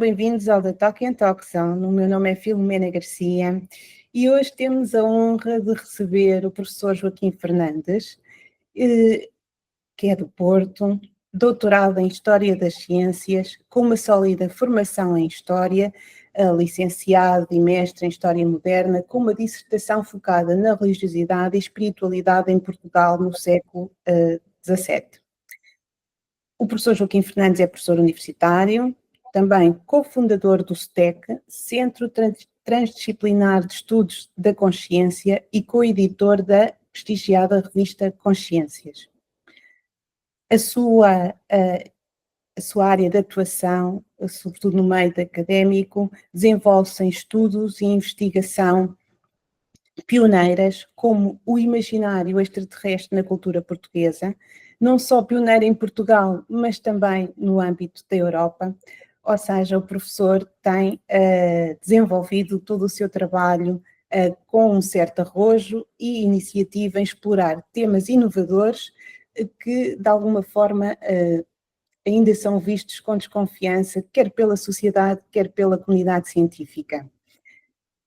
bem-vindos ao The Talk and Talk Zone. O meu nome é Filomena Garcia e hoje temos a honra de receber o professor Joaquim Fernandes, que é do Porto, doutorado em História das Ciências, com uma sólida formação em História, licenciado e mestre em História Moderna, com uma dissertação focada na religiosidade e espiritualidade em Portugal no século XVII. O professor Joaquim Fernandes é professor universitário, também cofundador do STEC, Centro Transdisciplinar de Estudos da Consciência, e coeditor da prestigiada revista Consciências. A sua área de atuação, sobretudo no meio académico, desenvolve-se em estudos e investigação pioneiras, como o imaginário extraterrestre na cultura portuguesa, não só pioneira em Portugal, mas também no âmbito da Europa. Ou seja, o professor tem desenvolvido todo o seu trabalho com um certo arrojo e iniciativa em explorar temas inovadores que, de alguma forma, ainda são vistos com desconfiança, quer pela sociedade, quer pela comunidade científica.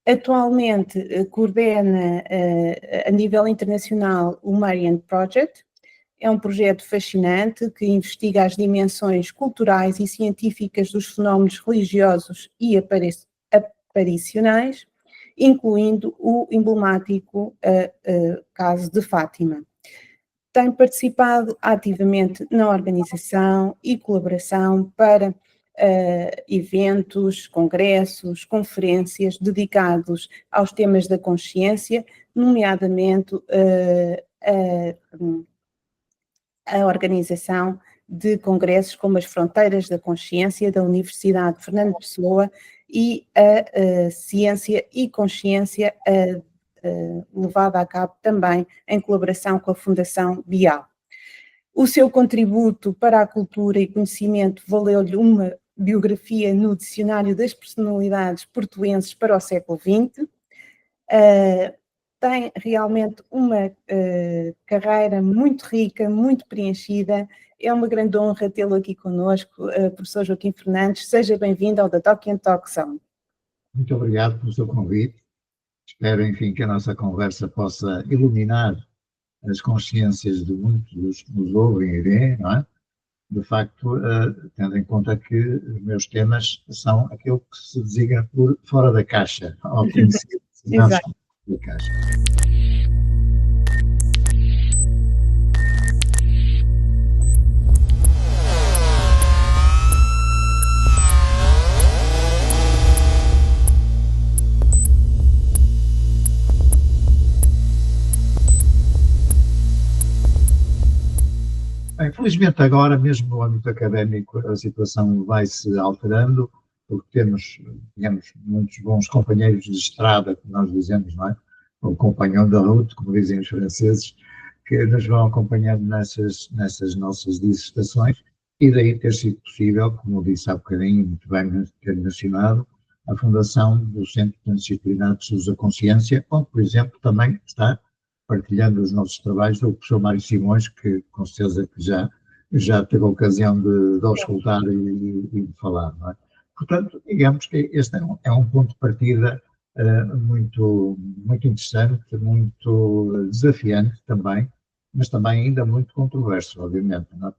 Atualmente coordena a nível internacional o Marian Project. É um projeto fascinante que investiga as dimensões culturais e científicas dos fenómenos religiosos e aparicionais, incluindo o emblemático caso de Fátima. Tem participado ativamente na organização e colaboração para eventos, congressos, conferências dedicados aos temas da consciência, nomeadamente a organização de congressos como as Fronteiras da Consciência da Universidade de Fernando Pessoa e a Ciência e Consciência levada a cabo também em colaboração com a Fundação Bial. O seu contributo para a cultura e conhecimento valeu-lhe uma biografia no Dicionário das Personalidades Portuenses para o século XX. Tem realmente uma carreira muito rica, muito preenchida. É uma grande honra tê-lo aqui connosco, professor Joaquim Fernandes. Seja bem-vindo ao The Talk and Talk Zone. Muito obrigado pelo seu convite. Espero, enfim, que a nossa conversa possa iluminar as consciências de muitos dos que nos ouvem e veem, não é? De facto, tendo em conta que os meus temas são aquilo que se designa por fora da caixa, ao conhecer Exato. da caixa. Bem, felizmente agora, mesmo no âmbito académico, a situação vai se alterando, porque temos, digamos, muitos bons companheiros de estrada, como nós dizemos, não é? Ou companhão da route, como dizem os franceses, que nos vão acompanhando nessas nossas dissertações, e daí ter sido possível, como eu disse há bocadinho, muito bem ter mencionado, a fundação do Centro Transdisciplinar de Estudos da Consciência, onde, por exemplo, também está partilhando os nossos trabalhos do professor Mário Simões, que com certeza que já teve a ocasião de auscultar e de falar, não é? Portanto, digamos que este é um ponto de partida muito interessante, muito desafiante também, mas também ainda muito controverso, obviamente, não é?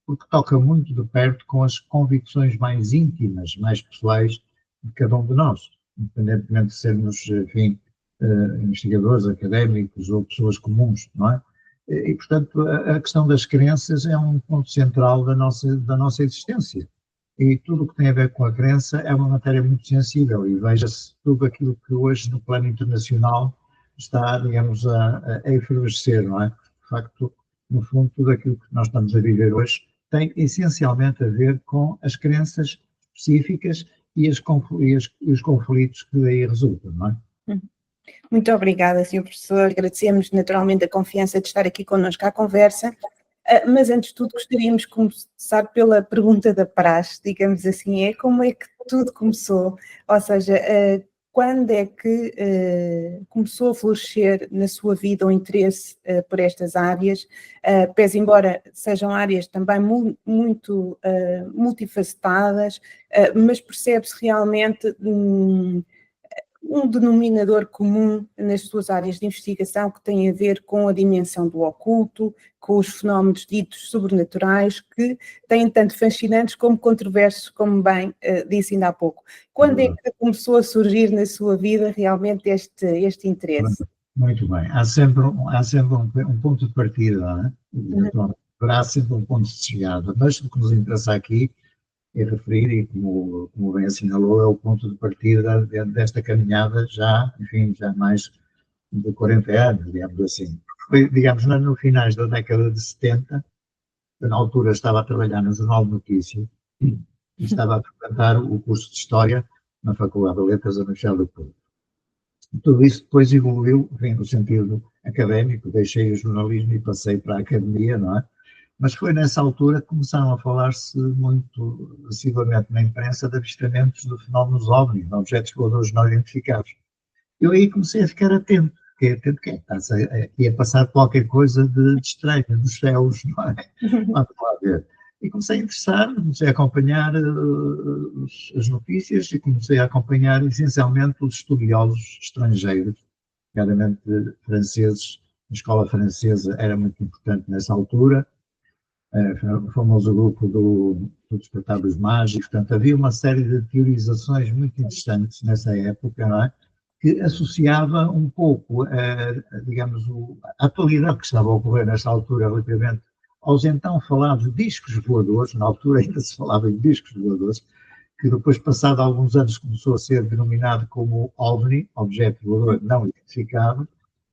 Porque toca muito de perto com as convicções mais íntimas, mais pessoais de cada um de nós, independentemente de sermos, enfim, investigadores, académicos ou pessoas comuns, não é? E, portanto, a questão das crenças é um ponto central da nossa existência. E tudo o que tem a ver com a crença é uma matéria muito sensível, e veja-se tudo aquilo que hoje no plano internacional está, digamos, a efervescer, não é? De facto, no fundo, tudo aquilo que nós estamos a viver hoje tem essencialmente a ver com as crenças específicas e os conflitos que daí resultam, não é? Muito obrigada, Sr. Professor. Agradecemos naturalmente a confiança de estar aqui connosco à conversa, mas antes de tudo gostaríamos de começar pela pergunta da praxe, digamos assim, como é que tudo começou? Ou seja, quando é que começou a florescer na sua vida o interesse por estas áreas, pese embora sejam áreas também muito multifacetadas, mas percebe-se realmente um denominador comum nas suas áreas de investigação que tem a ver com a dimensão do oculto, com os fenómenos ditos sobrenaturais, que têm tanto fascinantes como controversos, como bem disse ainda há pouco. Quando é que começou a surgir na sua vida realmente este interesse? Muito bem. Há sempre um ponto de partida, não é? Haverá sempre um ponto de chegada, mas o que nos interessa aqui é referir, e como bem assinalou, é o ponto de partida desta caminhada já, enfim, já mais de 40 anos, digamos assim. Foi, digamos, no finais da década de 70, na altura estava a trabalhar no Jornal de Notícias e estava a frequentar o curso de História na Faculdade de Letras da Universidade do Porto. Tudo isso depois evoluiu, enfim, no sentido académico, deixei o jornalismo e passei para a academia, não é? Mas foi nessa altura que começaram a falar-se muito assiduamente na imprensa de avistamentos de fenómenos OVNI, de objetos voadores não identificados. Eu aí comecei a ficar atento, que ia passar qualquer coisa de estranho nos céus, não é? Vamos lá ver. E comecei a interessar, comecei a acompanhar as notícias e comecei a acompanhar essencialmente os estudiosos estrangeiros, nomeadamente franceses. A escola francesa era muito importante nessa altura, o famoso grupo do Despertar dos Mágicos. Portanto, havia uma série de teorizações muito interessantes nessa época, não é? Que associava um pouco, digamos, a atualidade que estava a ocorrer nesta altura relativamente aos então falados discos voadores. Na altura ainda se falava em discos voadores, que depois, passado alguns anos, começou a ser denominado como OVNI, objeto voador não identificado,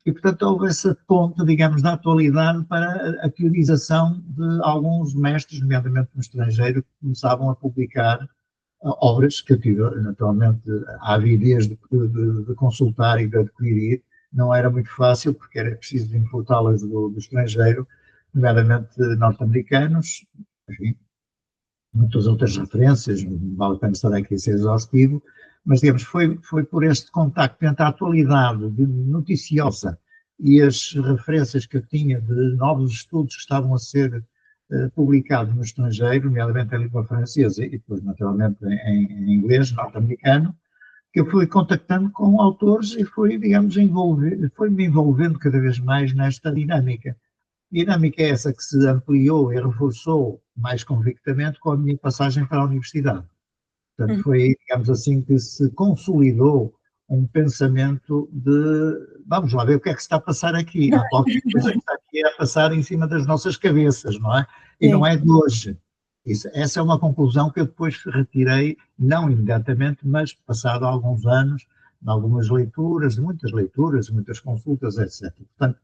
e, portanto, houve essa ponte, digamos, da atualidade para a teorização de alguns mestres, nomeadamente no estrangeiro, que começavam a publicar obras que eu tive, naturalmente, a avidez de consultar e de adquirir. Não era muito fácil, porque era preciso importá-las do estrangeiro, nomeadamente norte-americanos, enfim, muitas outras referências, não vale a pena estar aqui a ser exaustivo, mas, digamos, foi por este contacto entre a atualidade noticiosa e as referências que eu tinha de novos estudos que estavam a ser publicados no estrangeiro, nomeadamente em língua francesa e depois, naturalmente, em inglês, norte-americano, que eu fui contactando com autores e fui, digamos, me envolvendo cada vez mais nesta dinâmica. Dinâmica é essa que se ampliou e reforçou mais convictamente com a minha passagem para a universidade. Portanto, foi aí, digamos assim, que se consolidou um pensamento de, vamos lá ver o que é que se está a passar aqui. Há qualquer coisa que está aqui a passar em cima das nossas cabeças, não é? E não é de hoje. Essa é uma conclusão que eu depois retirei, não imediatamente, mas passado alguns anos, de algumas leituras, de muitas consultas, etc. Portanto,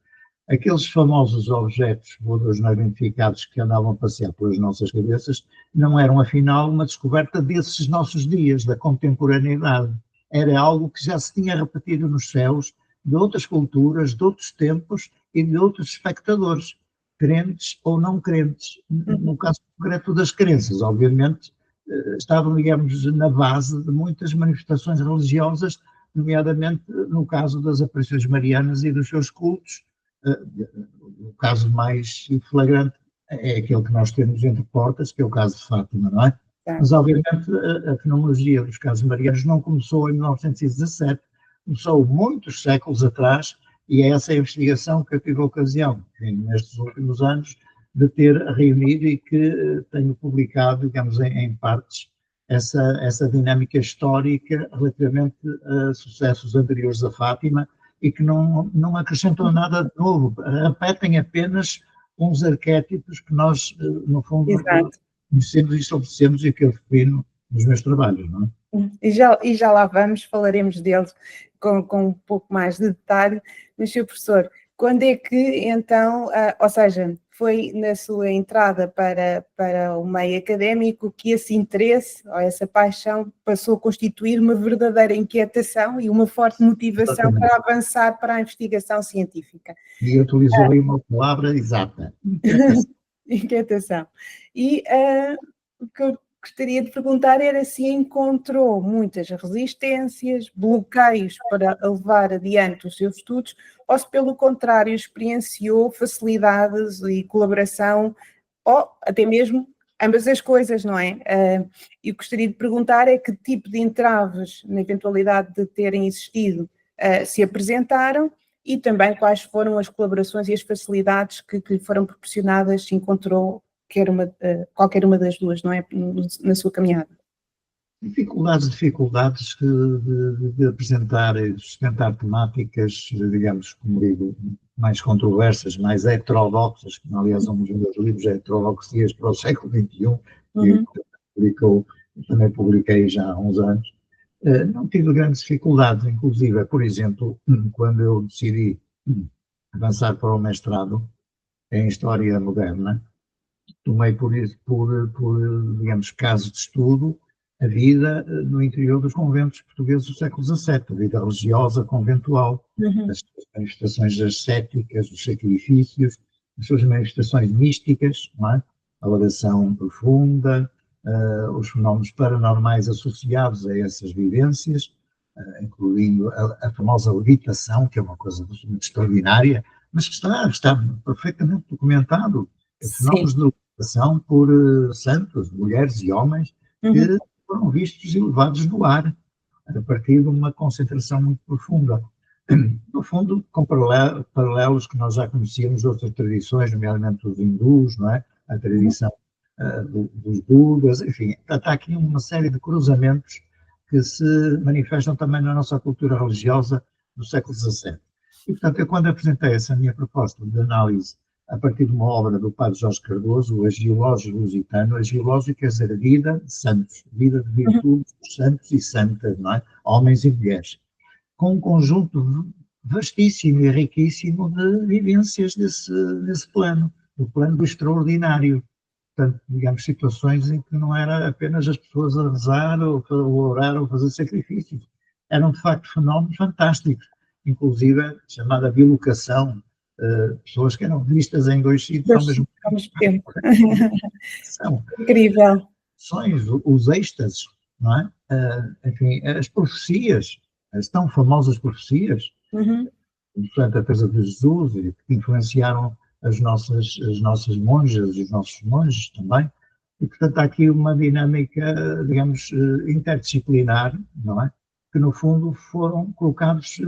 aqueles famosos objetos voadores não identificados que andavam a passear pelas nossas cabeças não eram, afinal, uma descoberta desses nossos dias, da contemporaneidade. Era algo que já se tinha repetido nos céus de outras culturas, de outros tempos e de outros espectadores, crentes ou não crentes. No caso concreto das crenças, obviamente, estavam, digamos, na base de muitas manifestações religiosas, nomeadamente no caso das aparições marianas e dos seus cultos. O caso mais flagrante é aquele que nós temos entre portas, que é o caso de Fátima, não é? Mas, obviamente, a fenomenologia dos casos marianos não começou em 1917, começou muitos séculos atrás, e é essa a investigação que eu tive a ocasião, nestes últimos anos, de ter reunido e que tenho publicado, digamos, em partes, essa dinâmica histórica relativamente a sucessos anteriores a Fátima, e que não acrescentam nada de novo, repetem apenas uns arquétipos que nós, no fundo, conhecemos e estabelecemos e que eu defino nos meus trabalhos, não é? E já lá vamos, falaremos deles com um pouco mais de detalhe, mas, Sr. Professor, quando é que então, ou seja, foi na sua entrada para o meio académico que esse interesse ou essa paixão passou a constituir uma verdadeira inquietação e uma forte motivação para avançar para a investigação científica? E utilizou aí uma palavra exata, inquietação. Inquietação. E o que eu gostaria de perguntar era se encontrou muitas resistências, bloqueios para levar adiante os seus estudos, ou se, pelo contrário, experienciou facilidades e colaboração, ou até mesmo ambas as coisas, não é? E gostaria de perguntar é que tipo de entraves, na eventualidade de terem existido, se apresentaram, e também quais foram as colaborações e as facilidades que lhe foram proporcionadas, se encontrou qualquer uma das duas, não é? Na sua caminhada. Dificuldades de apresentar e sustentar temáticas, digamos, como digo, mais controversas, mais heterodoxas, que aliás um dos meus livros é Heterodoxias para o século XXI, que também publiquei já há uns anos. Não tive grandes dificuldades, inclusive, por exemplo, quando eu decidi avançar para o mestrado em História Moderna, tomei por digamos, caso de estudo, a vida no interior dos conventos portugueses do século XVII, a vida religiosa conventual, as suas manifestações ascéticas, os sacrifícios, as suas manifestações místicas, não é? A oração profunda, os fenómenos paranormais associados a essas vivências, incluindo a famosa levitação, que é uma coisa muito extraordinária, mas que está perfeitamente documentado. Fenómenos de levitação por santos, mulheres e homens, que foram vistos e levados no ar, a partir de uma concentração muito profunda. No fundo, com paralelos que nós já conhecíamos de outras tradições, nomeadamente os hindus, não é? A tradição dos budas, enfim, está aqui uma série de cruzamentos que se manifestam também na nossa cultura religiosa do século XVII. E, portanto, eu quando apresentei essa minha proposta de análise a partir de uma obra do padre Jorge Cardoso, o Agiológico Lusitano, Agiológico quer dizer a vida de santos, vida de virtudes dos santos e santas, não é? Homens e mulheres, com um conjunto vastíssimo e riquíssimo de vivências desse plano, do plano do extraordinário. Portanto, digamos, situações em que não era apenas as pessoas a rezar ou orar ou fazer sacrifícios. Eram, de facto, fenómenos fantásticos, inclusive a chamada bilocação, pessoas que eram vistas em dois sítios ao mesmo tempo. São incrível. Os êxtases, não é? Enfim, as profecias, as tão famosas profecias, durante a Teresa de Jesus, que influenciaram as nossas monjas e os nossos monges também, e portanto há aqui uma dinâmica, digamos, interdisciplinar, não é? Que no fundo foram colocados,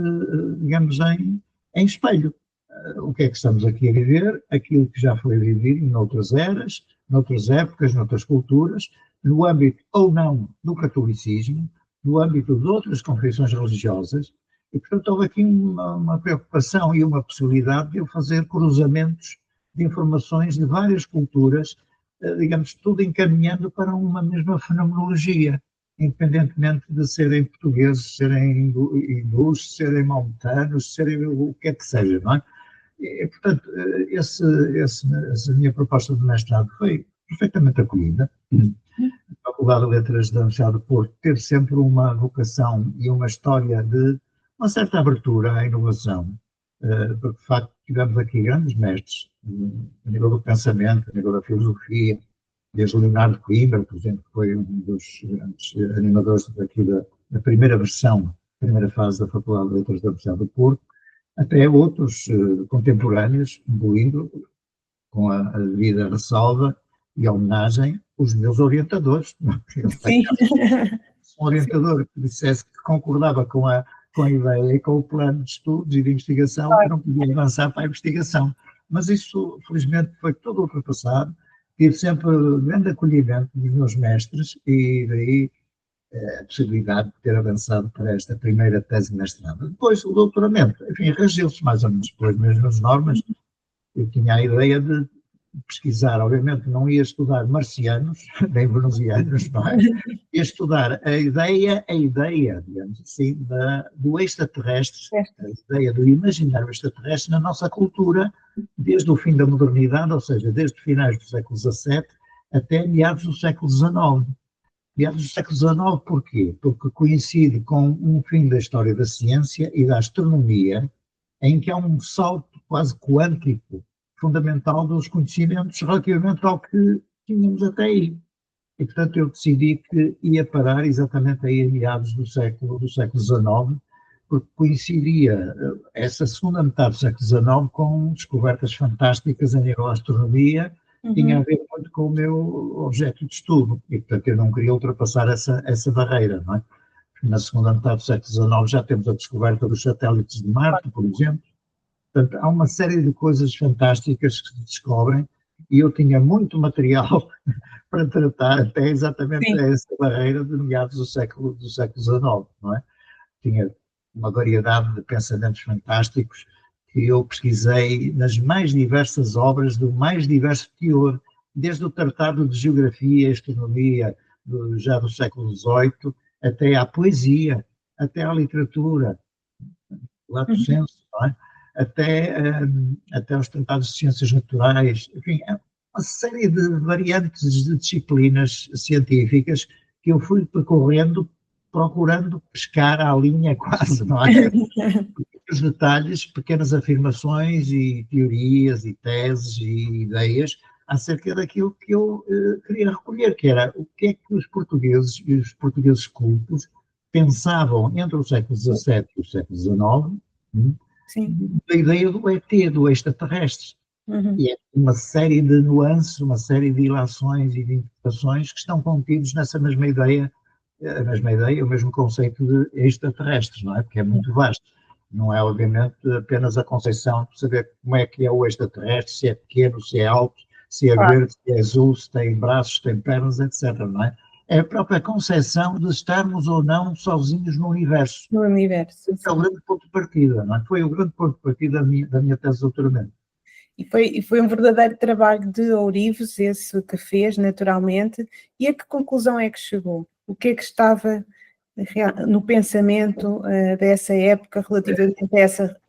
digamos, em espelho. O que é que estamos aqui a viver? Aquilo que já foi vivido noutras eras, noutras épocas, noutras culturas, no âmbito ou não do catolicismo, no âmbito de outras confissões religiosas, e portanto houve aqui uma preocupação e uma possibilidade de eu fazer cruzamentos de informações de várias culturas, digamos, tudo encaminhando para uma mesma fenomenologia, independentemente de serem portugueses, serem hindus, serem maometanos, serem o que é que seja, não é? E, portanto, essa minha proposta de mestrado foi perfeitamente acolhida. A Faculdade de Letras da Universidade do Porto teve sempre uma vocação e uma história de uma certa abertura à inovação, porque de facto tivemos aqui grandes mestres, a nível do pensamento, a nível da filosofia, desde Leonardo Coimbra, por exemplo, que foi um dos grandes animadores daqui da primeira versão, primeira fase da Faculdade de Letras da Universidade do Porto, até outros contemporâneos, incluindo, com a devida ressalva e a homenagem, os meus orientadores. Sim. Um orientador que dissesse que concordava com a ideia e com o plano de estudos e de investigação, que não podia avançar para a investigação. Mas isso, felizmente, foi todo ultrapassado. Tive sempre grande acolhimento dos meus mestres e daí a possibilidade de ter avançado para esta primeira tese de mestrado. Depois, o doutoramento, enfim, regeu-se mais ou menos pelas mesmas normas. Eu tinha a ideia de pesquisar, obviamente não ia estudar marcianos, nem venusianos, não é? Ia estudar a ideia, digamos assim, do extraterrestre, a ideia do imaginário extraterrestre na nossa cultura, desde o fim da modernidade, ou seja, desde finais do século XVII até meados do século XIX. Meados do século XIX porquê? Porque coincide com um fim da história da ciência e da astronomia, em que há um salto quase quântico fundamental dos conhecimentos relativamente ao que tínhamos até aí. E, portanto, eu decidi que ia parar exatamente aí em meados do século XIX, porque coincidia essa segunda metade do século XIX com descobertas fantásticas a nível da astronomia, que tinha a ver muito com o meu objeto de estudo, e, portanto, eu não queria ultrapassar essa barreira, não é? Na segunda metade do século XIX já temos a descoberta dos satélites de Marte, por exemplo. Portanto, há uma série de coisas fantásticas que se descobrem, e eu tinha muito material para tratar até exatamente Sim. essa barreira de meados do século XIX, não é? Tinha uma variedade de pensamentos fantásticos que eu pesquisei nas mais diversas obras do mais diverso teor, desde o Tratado de Geografia e Astronomia já do século XVIII, até à poesia, até à literatura, lato sensu, não é? Até aos tratados de ciências naturais, enfim, é uma série de variantes de disciplinas científicas que eu fui percorrendo, procurando pescar à linha quase, não é? Pequenos detalhes, pequenas afirmações e teorias e teses e ideias acerca daquilo que eu queria recolher, que era o que é que os portugueses e os portugueses cultos pensavam entre o século XVII e o século XIX, da ideia do ET, do extraterrestre. E é uma série de nuances, uma série de ilações e de interpretações que estão contidos nessa mesma ideia, o mesmo conceito de extraterrestres, não é? Porque é muito vasto. Não é, obviamente, apenas a concepção de saber como é que é o extraterrestre, se é pequeno, se é alto, se é verde, se é azul, se tem braços, se tem pernas, etc. Não é? É a própria concepção de estarmos ou não sozinhos no universo. No universo. É o grande ponto de partida, não é? Foi o grande ponto de partida da minha tese de doutoramento. E foi um verdadeiro trabalho de ourives, esse que fez, naturalmente. E a que conclusão é que chegou? O que é que estava no pensamento dessa época relativamente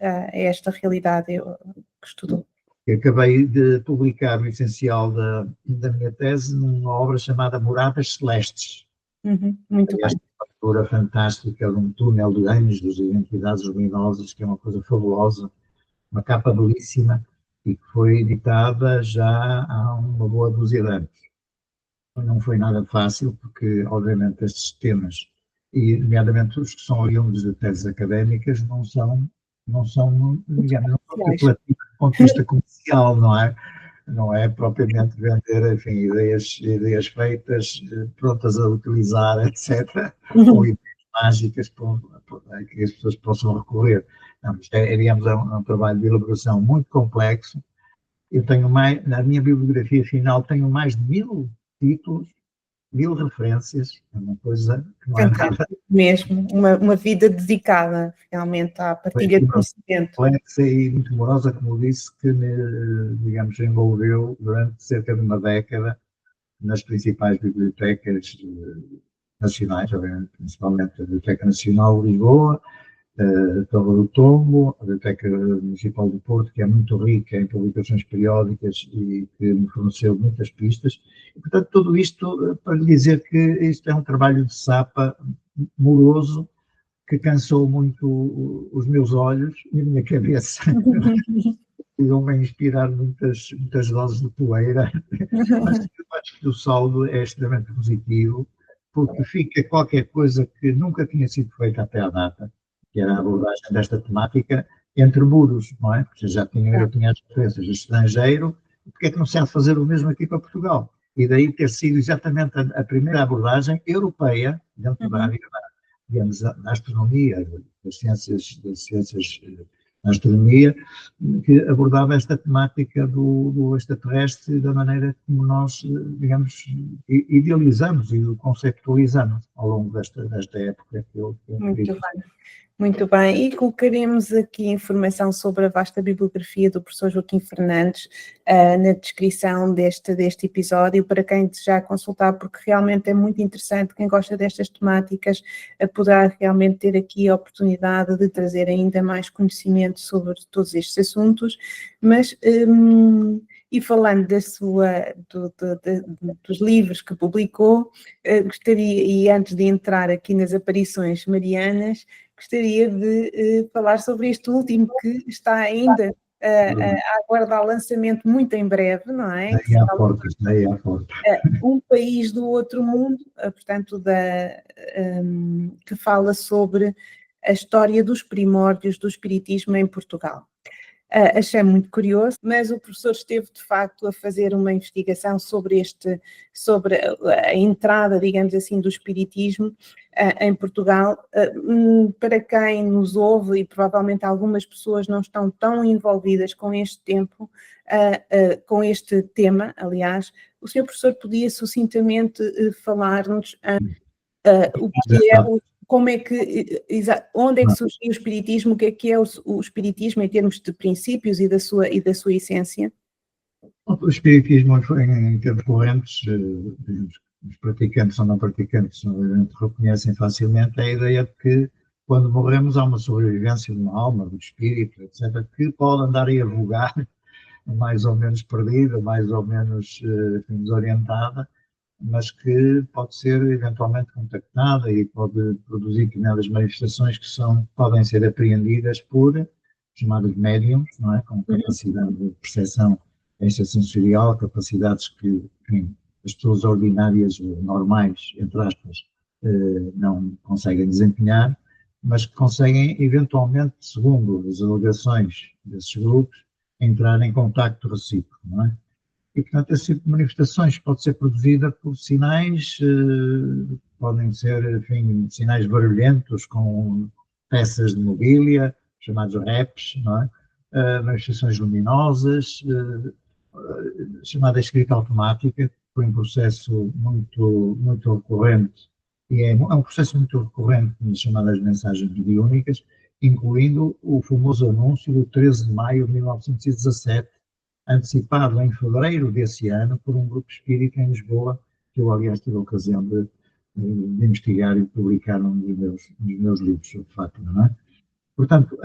a esta realidade que estudou? Acabei de publicar o essencial da minha tese numa obra chamada Moradas Celestes. Muito bem. Esta captura fantástica de um túnel de anjos e entidades luminosas, que é uma coisa fabulosa, uma capa belíssima, e que foi editada já há uma boa dúzia de anos. Não foi nada fácil, porque, obviamente, estes temas, e nomeadamente os que são oriundos de teses académicas, não são digamos, não são apelativos do ponto de vista comercial, não é? Não é propriamente vender, enfim, ideias feitas, prontas a utilizar, etc., ou ideias mágicas que as pessoas possam recorrer. Não, isto digamos, é um trabalho de elaboração muito complexo. Eu tenho na minha bibliografia final, tenho mais de 1000 títulos, 1000 referências, é uma coisa que não é nada. Mesmo, uma vida dedicada realmente à partilha de conhecimento. Complexa e muito morosa, como disse, que me, digamos, envolveu durante cerca de uma década nas principais bibliotecas nacionais, obviamente, principalmente a Biblioteca Nacional de Lisboa, a Torre do Tombo, a Biblioteca Municipal do Porto, que é muito rica em publicações periódicas e que me forneceu muitas pistas. E, portanto, tudo isto para lhe dizer que isto é um trabalho de sapa moroso, que cansou muito os meus olhos e a minha cabeça. Iam-me inspirar muitas doses de poeira, mas eu acho que o saldo é extremamente positivo, porque fica qualquer coisa que nunca tinha sido feita até à data, que era a abordagem desta temática entre muros, não é? Porque eu tinha as referências de estrangeiro, porque é que não se há de fazer o mesmo aqui para Portugal? E daí ter sido exatamente a primeira abordagem europeia, dentro da área, digamos, da astronomia, das ciências da astronomia, que abordava esta temática do extraterrestre da maneira como nós, digamos, idealizamos e conceptualizamos ao longo desta época que eu Muito bem. Muito bem, e colocaremos aqui informação sobre a vasta bibliografia do professor Joaquim Fernandes na descrição deste episódio, para quem desejar consultar, porque realmente é muito interessante, quem gosta destas temáticas, poderá realmente ter aqui a oportunidade de trazer ainda mais conhecimento sobre todos estes assuntos, mas... E falando dos livros que publicou, gostaria, e antes de entrar aqui nas aparições marianas, gostaria de falar sobre este último que está ainda aguardar lançamento muito em breve, não é? Daí à porta, daí à porta. Um país do outro mundo, portanto, que fala sobre a história dos primórdios do espiritismo em Portugal. Achei muito curioso, mas o professor esteve de facto a fazer uma investigação sobre a entrada, digamos assim, do espiritismo em Portugal. Para quem nos ouve, e provavelmente algumas pessoas não estão tão envolvidas com este tempo, com este tema, aliás, o senhor professor podia sucintamente falar-nos o que é como é que, onde é que surgiu o espiritismo, o que é o espiritismo em termos de princípios e da sua essência? O espiritismo, em termos correntes, os praticantes ou não praticantes reconhecem facilmente a ideia de que quando morremos há uma sobrevivência de uma alma, do espírito, etc., que pode andar a vogar, mais ou menos perdida, mais ou menos desorientada, mas que pode ser eventualmente contactada e pode produzir determinadas manifestações que podem ser apreendidas por chamados médiums, não é? Com capacidade de percepção extrasensorial, capacidades que, enfim, as pessoas ordinárias, normais, entre aspas, não conseguem desempenhar, mas que conseguem eventualmente, segundo as alegações desses grupos, entrar em contacto recíproco, não é? E, portanto, esse tipo de manifestações pode ser produzida por sinais, podem ser, enfim, sinais barulhentos com peças de mobília, chamados REPs, não é? Manifestações luminosas, chamada escrita automática, que foi um processo muito recorrente, e é um processo muito recorrente nas chamadas mensagens mediúnicas, incluindo o famoso anúncio do 13 de maio de 1917, antecipado em fevereiro desse ano por um grupo espírita em Lisboa, que eu, aliás, tive a ocasião de investigar e publicar num dos meus livros sobre Fátima, não é? Portanto,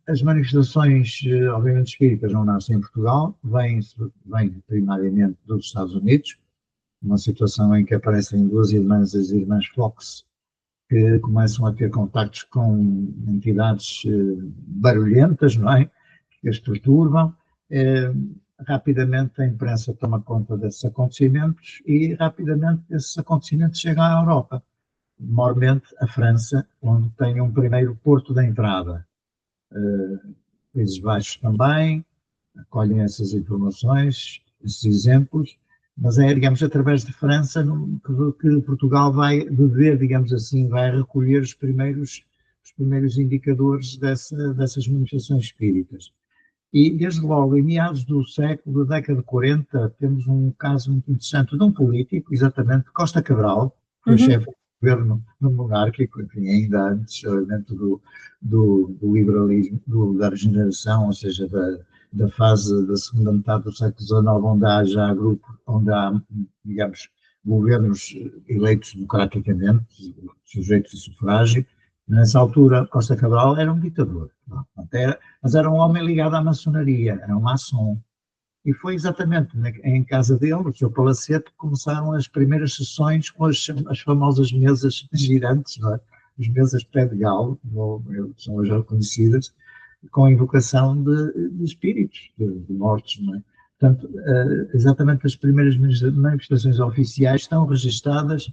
as manifestações, obviamente, espíritas não nascem em Portugal, vêm primariamente dos Estados Unidos, uma situação em que aparecem duas irmãs, as irmãs Fox, que começam a ter contactos com entidades barulhentas, não é? Que as perturbam. Rapidamente a imprensa toma conta desses acontecimentos e rapidamente esses acontecimentos chegam à Europa, maiormente a França, onde tem um primeiro porto de entrada. Países Baixos também acolhem essas informações, esses exemplos, mas é, digamos, através de França que Portugal vai beber, digamos assim, vai recolher os primeiros indicadores dessas manifestações espíritas. E, desde logo, em meados do século, da década de 40, temos um caso muito interessante de um político, exatamente, Costa Cabral, que foi chefe do governo monárquico, enfim, ainda antes, dentro do liberalismo, da regeneração, ou seja, da fase da segunda metade do século XIX, onde há, digamos, governos eleitos democraticamente, sujeitos a sufrágio. Nessa altura, Costa Cabral era um ditador, mas era um homem ligado à maçonaria, era um maçom. E foi exatamente em casa dele, no seu palacete, que começaram as primeiras sessões com as famosas mesas girantes, não é? As mesas pé de galo, são hoje reconhecidas, com a invocação de espíritos, de mortos, não é? Portanto, exatamente as primeiras manifestações oficiais estão registadas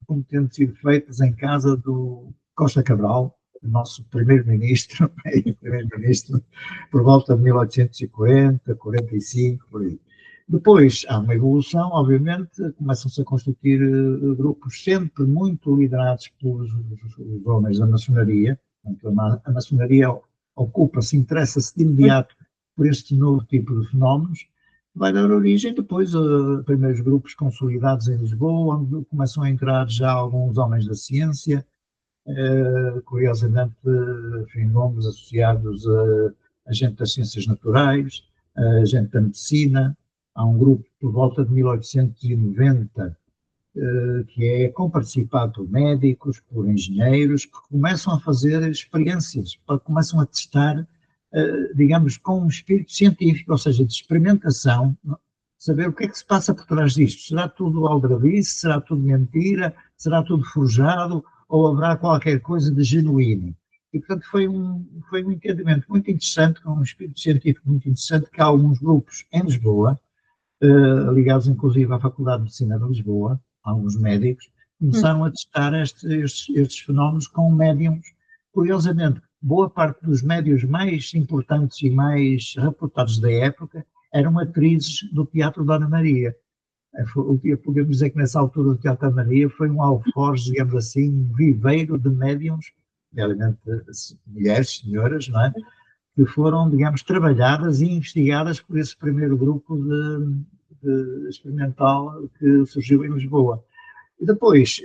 como tendo sido feitas em casa do Costa Cabral, nosso primeiro-ministro, por volta de 1840, 45, por aí. Depois há uma evolução, obviamente, começam-se a constituir grupos sempre muito liderados pelos homens da maçonaria. Portanto, a maçonaria ocupa-se, interessa-se de imediato por este novo tipo de fenómenos, vai dar origem depois a primeiros grupos consolidados em Lisboa, onde começam a entrar já alguns homens da ciência, curiosamente, enfim, nomes associados a gente das ciências naturais, a gente da medicina. Há um grupo por volta de 1890 que é comparticipado por médicos, por engenheiros, que começam a fazer experiências, começam a testar, digamos, com um espírito científico, ou seja, de experimentação, saber o que é que se passa por trás disto. Será tudo aldrabice? Será tudo mentira? Será tudo forjado? Ou haverá qualquer coisa de genuíno? E, portanto, foi um entendimento muito interessante, com um espírito científico muito interessante, que há alguns grupos em Lisboa, ligados inclusive à Faculdade de Medicina de Lisboa, alguns médicos, começaram a testar estes fenómenos com médiums. Curiosamente, boa parte dos médiums mais importantes e mais reputados da época eram atrizes do Teatro Dona Maria. Podemos dizer que nessa altura o Teatro Dona Maria foi um alforje, digamos assim, um viveiro de médiums, realmente mulheres, senhoras, não é? Que foram, digamos, trabalhadas e investigadas por esse primeiro grupo de experimental que surgiu em Lisboa. E depois,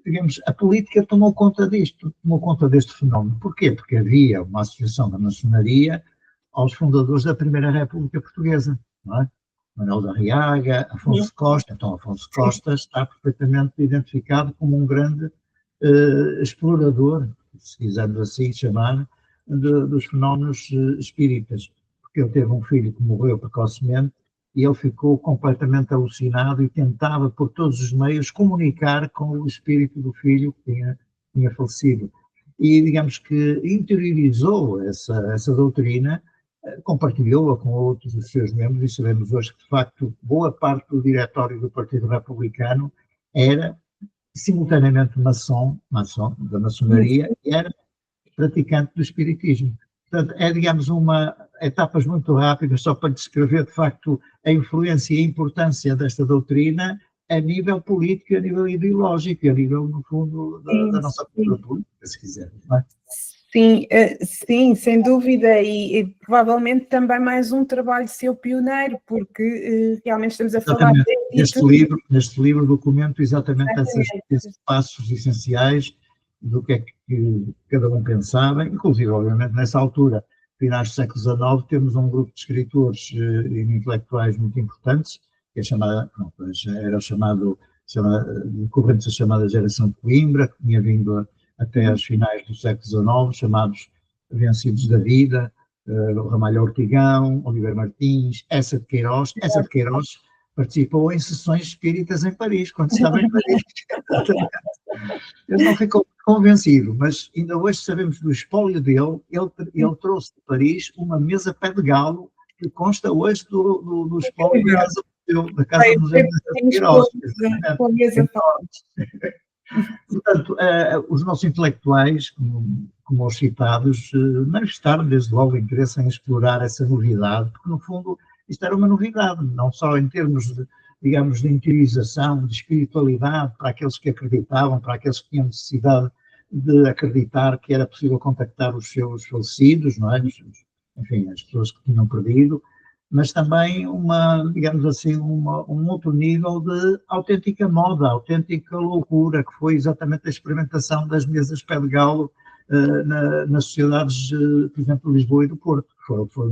digamos, a política tomou conta deste fenómeno. Porquê? Porque havia uma associação da maçonaria aos fundadores da Primeira República Portuguesa, não é? Manuel da Arriaga, Afonso Costa. Então, Afonso Costa está perfeitamente identificado como um grande explorador, se quisermos assim chamar, dos fenómenos espíritas, porque ele teve um filho que morreu precocemente e ele ficou completamente alucinado e tentava, por todos os meios, comunicar com o espírito do filho que tinha falecido. E, digamos que interiorizou essa doutrina, compartilhou-a com outros dos seus membros, e sabemos hoje que, de facto, boa parte do diretório do Partido Republicano era simultaneamente maçom da maçonaria, e era praticante do espiritismo. Portanto, digamos, etapas muito rápidas, só para descrever, de facto, a influência e a importância desta doutrina a nível político, a nível ideológico, a nível, no fundo, da nossa cultura política, se quisermos, não é? Sim, sim, sem dúvida, e provavelmente também mais um trabalho seu pioneiro, porque realmente estamos a falar... Neste livro documento exatamente esses passos essenciais do que é que cada um pensava, inclusive, obviamente, nessa altura, finais do século XIX, temos um grupo de escritores e intelectuais muito importantes, que era chamado, corrente chamada Geração de Coimbra, que tinha vindo até aos finais do século XIX, chamados Vencidos da Vida, Ramalho Ortigão, Oliveira Martins, Essa de Queiroz. Essa de Queiroz participou em sessões espíritas em Paris, quando estava em Paris. Ele não ficou convencido, mas ainda hoje sabemos do espólio dele. Ele trouxe de Paris uma mesa pé de galo, que consta hoje do espólio da Casa do Museu de Queiroz. Portanto, os nossos intelectuais, como os citados, manifestaram desde logo interesse em explorar essa novidade, porque no fundo isto era uma novidade, não só em termos, digamos, de interiorização, de espiritualidade, para aqueles que acreditavam, para aqueles que tinham necessidade de acreditar que era possível contactar os seus falecidos, não é? Enfim, as pessoas que tinham perdido, mas também digamos assim, um outro nível de autêntica moda, autêntica loucura, que foi exatamente a experimentação das mesas pé de galo nas sociedades, por exemplo, de Lisboa e do Porto. Foi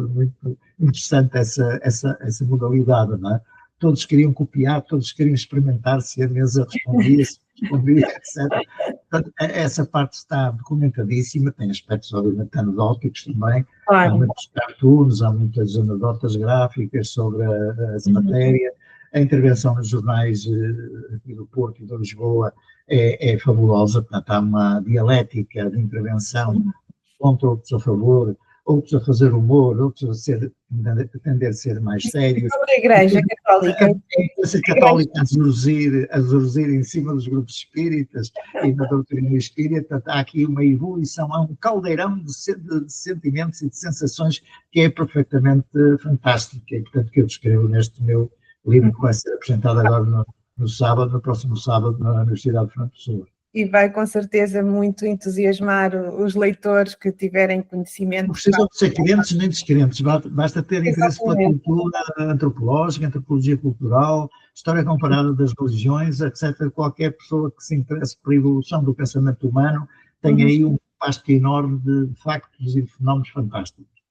muito interessante essa modalidade, não é? Todos queriam copiar, todos queriam experimentar se a mesa respondia, etc. Portanto, essa parte está documentadíssima, tem aspectos, obviamente, anedóticos também. Claro. Há muitos cartoons, há muitas anedotas gráficas sobre essa matéria. A intervenção nos jornais aqui do Porto e de Lisboa é fabulosa, portanto, há uma dialética de intervenção contra outros a favor, outros a fazer humor, outros a tender a ser mais sérios. Sobre a Igreja Católica. A Igreja Católica a zurzir em cima dos grupos espíritas e na doutrina espírita. Há aqui uma evolução, há um caldeirão de sentimentos e de sensações que é perfeitamente fantástico, e portanto que eu descrevo neste meu livro, que vai ser apresentado agora no próximo sábado, na Universidade de Fernando Pessoa. E vai com certeza muito entusiasmar os leitores que tiverem conhecimento. Não precisam de ser crentes nem descrentes, basta ter interesse pela cultura antropológica, antropologia cultural, história comparada das religiões, etc. Qualquer pessoa que se interesse pela evolução do pensamento humano tem aí um pasto enorme de factos e de fenómenos fantásticos.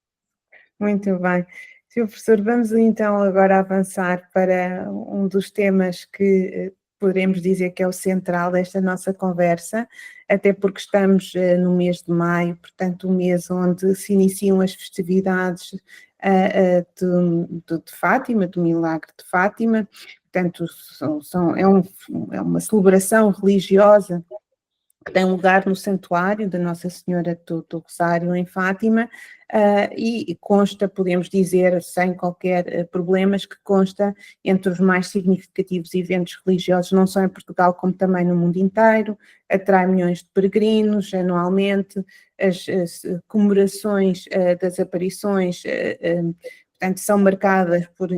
Muito bem. Sr. Professor, vamos então agora avançar para um dos temas que poderemos dizer que é o central desta nossa conversa, até porque estamos no mês de maio, portanto, o mês onde se iniciam as festividades de Fátima, do Milagre de Fátima, portanto, é uma celebração religiosa que tem lugar no santuário da Nossa Senhora do Rosário, em Fátima, e consta, podemos dizer, sem qualquer problemas, que consta entre os mais significativos eventos religiosos, não só em Portugal, como também no mundo inteiro, atrai milhões de peregrinos anualmente, as comemorações das aparições, portanto, são marcadas por...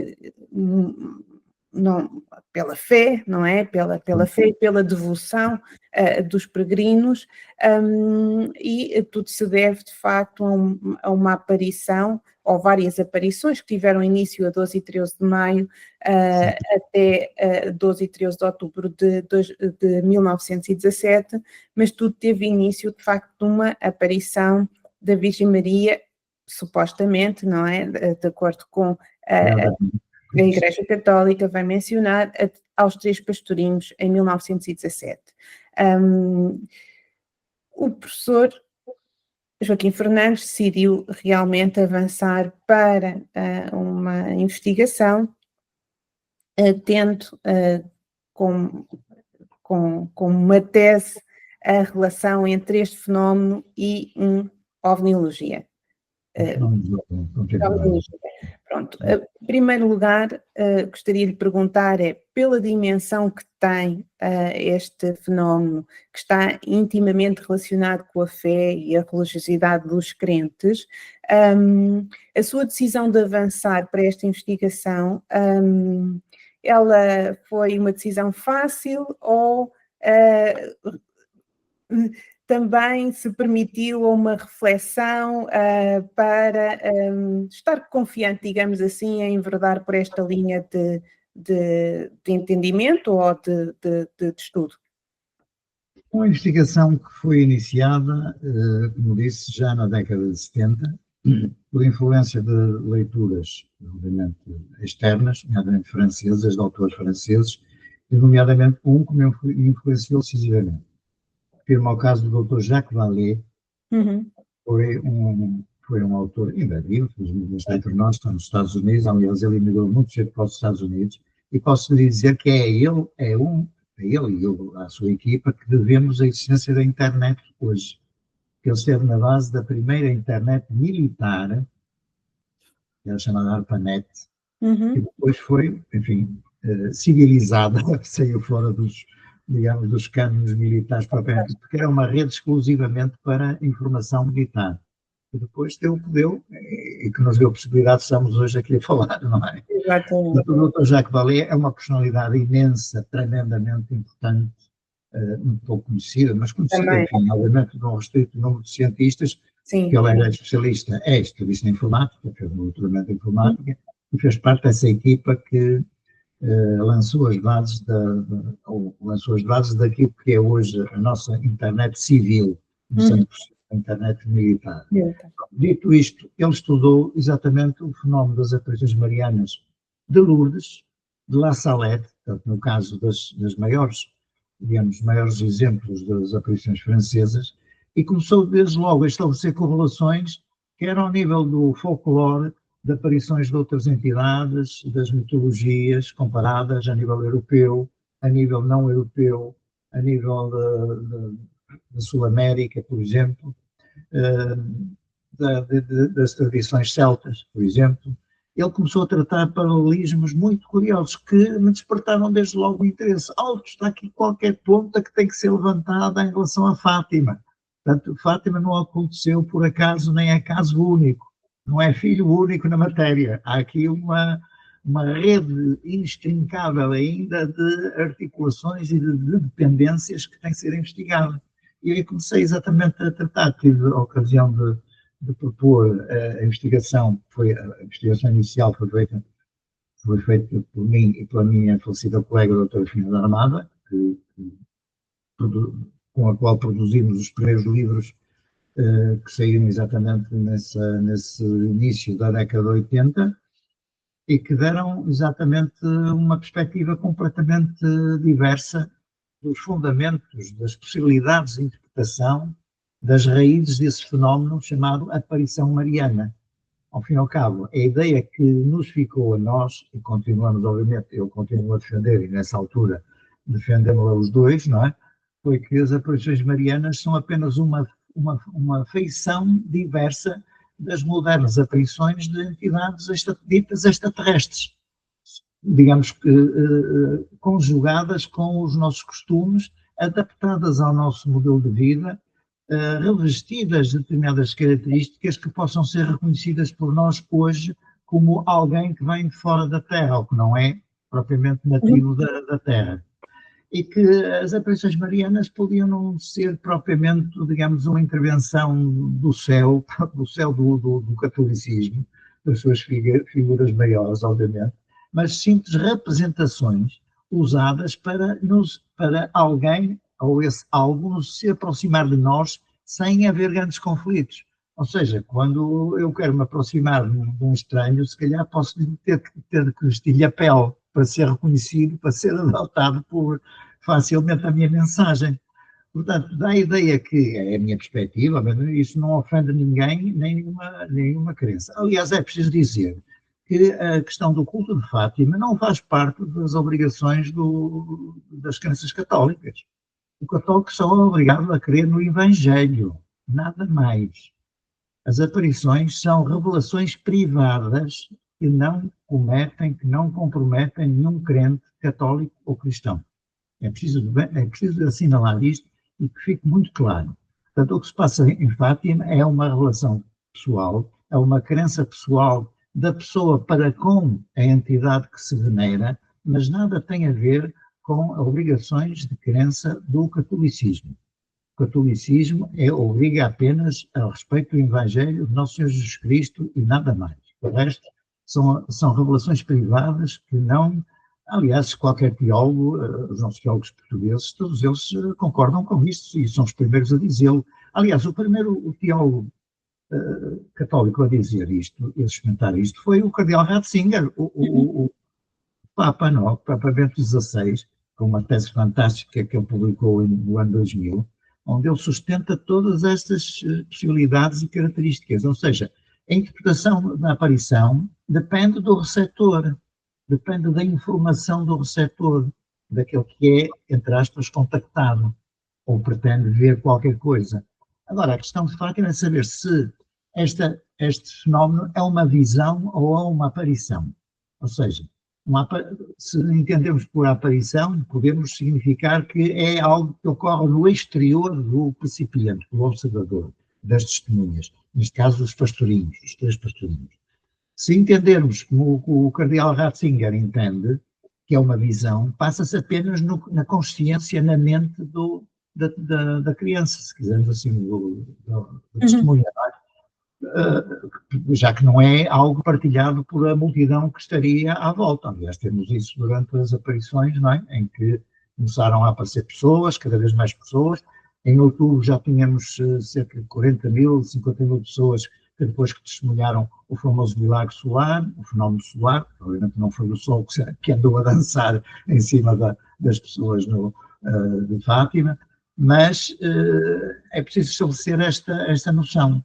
Não, pela fé, não é? Pela fé e pela devoção dos peregrinos, e tudo se deve, de facto, a uma aparição, ou várias aparições, que tiveram início a 12 e 13 de maio, até 12 e 13 de outubro de 1917, mas tudo teve início, de facto, de uma aparição da Virgem Maria, supostamente, não é? De acordo com a Igreja Católica, vai mencionar aos 3 pastorinhos em 1917. O professor Joaquim Fernandes decidiu realmente avançar para uma investigação, tendo como uma tese a relação entre este fenómeno e ovniologia. Pronto, em primeiro lugar, gostaria de lhe perguntar pela dimensão que tem este fenómeno, que está intimamente relacionado com a fé e a religiosidade dos crentes, a sua decisão de avançar para esta investigação, ela foi uma decisão fácil ou também se permitiu uma reflexão para estar confiante, digamos assim, em enverdar por esta linha de entendimento ou de estudo? Uma investigação que foi iniciada, como disse, já na década de 70, por influência de leituras, obviamente, externas, nomeadamente francesas, de autores franceses, e nomeadamente um que me influenciou decisivamente. Refiro-me ao caso do Dr. Jacques Vallée, foi um autor, ainda vivo, está entre nós, está nos Estados Unidos, aliás, ele emigrou muito cedo para os Estados Unidos, e posso lhe dizer que a ele e a sua equipa que devemos a existência da internet hoje. Ele esteve na base da primeira internet militar, que era chamada ARPANET, e depois foi, enfim, civilizada, saiu fora digamos, dos cânones militares propriamente, porque era uma rede exclusivamente para informação militar. E depois deu o que deu, e que nos deu a possibilidade de estarmos hoje aqui a falar, não é? Exatamente. O Dr. Jacques Vallée é uma personalidade imensa, tremendamente importante, muito pouco conhecida, mas conhecida, enfim, obviamente, de um restrito número de cientistas. Sim. Que ele era especialista em informática, fez um doutoramento em informática, e fez parte dessa equipa que lançou as bases daquilo que é hoje a nossa internet civil, a internet militar. Dito isto, ele estudou exatamente o fenómeno das aparições marianas de Lourdes, de La Salette, portanto, no caso das maiores, digamos, maiores exemplos das aparições francesas, e começou desde logo a estabelecer correlações que eram ao nível do folclore, de aparições de outras entidades, das mitologias comparadas a nível europeu, a nível não europeu, a nível da Sul-América, por exemplo, das tradições celtas, por exemplo. Ele começou a tratar paralelismos muito curiosos que me despertaram desde logo o interesse. Está aqui qualquer ponta que tem que ser levantada em relação a Fátima. Portanto, Fátima não aconteceu por acaso, nem é caso único. Não é filho único na matéria. Há aqui uma rede inextrincável ainda de articulações e de dependências que tem que ser investigada. E aí comecei exatamente a tratar, tive a ocasião de propor a investigação, a investigação inicial foi feita por mim e pela minha falecida colega, a doutora Fina da Armada, com a qual produzimos os primeiros livros que saíram exatamente nesse início da década de 80 e que deram exatamente uma perspectiva completamente diversa dos fundamentos, das possibilidades de interpretação das raízes desse fenómeno chamado aparição mariana. Ao fim e ao cabo, a ideia que nos ficou a nós, e continuamos, obviamente, eu continuo a defender, e nessa altura defendemos-la os dois, não é? foi que as aparições marianas são apenas uma feição diversa das modernas aparições de entidades ditas extraterrestres, digamos que conjugadas com os nossos costumes, adaptadas ao nosso modelo de vida, revestidas de determinadas características que possam ser reconhecidas por nós hoje como alguém que vem de fora da Terra, ou que não é propriamente nativo da Terra. E que as aparições marianas podiam não ser propriamente, digamos, uma intervenção do céu do catolicismo, das suas figuras maiores, obviamente, mas simples representações usadas para alguém, ou esse algo, se aproximar de nós sem haver grandes conflitos. Ou seja, quando eu quero me aproximar de um estranho, se calhar posso ter que vestir-lhe a pele para ser reconhecido, para ser adotado facilmente a minha mensagem. Portanto, dá a ideia que, é a minha perspectiva, mas isso não ofende ninguém, nenhuma crença. Aliás, é preciso dizer que a questão do culto de Fátima não faz parte das obrigações das crenças católicas. O católico só é obrigado a crer no Evangelho, nada mais. As aparições são revelações privadas que não comprometem nenhum crente católico ou cristão. É preciso assinalar isto e que fique muito claro. Portanto, o que se passa em Fátima é uma revelação pessoal, é uma crença pessoal da pessoa para com a entidade que se venera, mas nada tem a ver com obrigações de crença do catolicismo. O catolicismo obriga apenas ao respeito do Evangelho de Nosso Senhor Jesus Cristo e nada mais. O resto são revelações privadas que não... Aliás, qualquer teólogo, os nossos teólogos portugueses, todos eles concordam com isto e são os primeiros a dizê-lo. Aliás, o primeiro teólogo católico a dizer isto, a experimentar isto, foi o cardeal Ratzinger, o Papa, não, o Papa Bento XVI, com uma tese fantástica que ele publicou no ano 2000, onde ele sustenta todas estas possibilidades e características. Ou seja, a interpretação da aparição depende do receptor, depende da informação do receptor, daquele que é, entre aspas, contactado, ou pretende ver qualquer coisa. Agora, a questão de Fátima é saber se este fenómeno é uma visão ou é uma aparição. Ou seja, se entendemos por aparição, podemos significar que é algo que ocorre no exterior do percipiente, do observador, das testemunhas, neste caso os pastorinhos, os 3 pastorinhos. Se entendermos como o cardeal Ratzinger entende, que é uma visão, passa-se apenas na consciência, na mente da criança, se quisermos assim, do testemunho, já que não é algo partilhado por a multidão que estaria à volta. Aliás, temos isso durante as aparições, não é? Em que começaram a aparecer pessoas, cada vez mais pessoas. Em outubro já tínhamos cerca de 40 mil, 50 mil pessoas que depois que testemunharam o famoso milagre solar, o fenómeno solar, obviamente não foi o sol que andou a dançar em cima das pessoas de Fátima, mas é preciso estabelecer esta noção.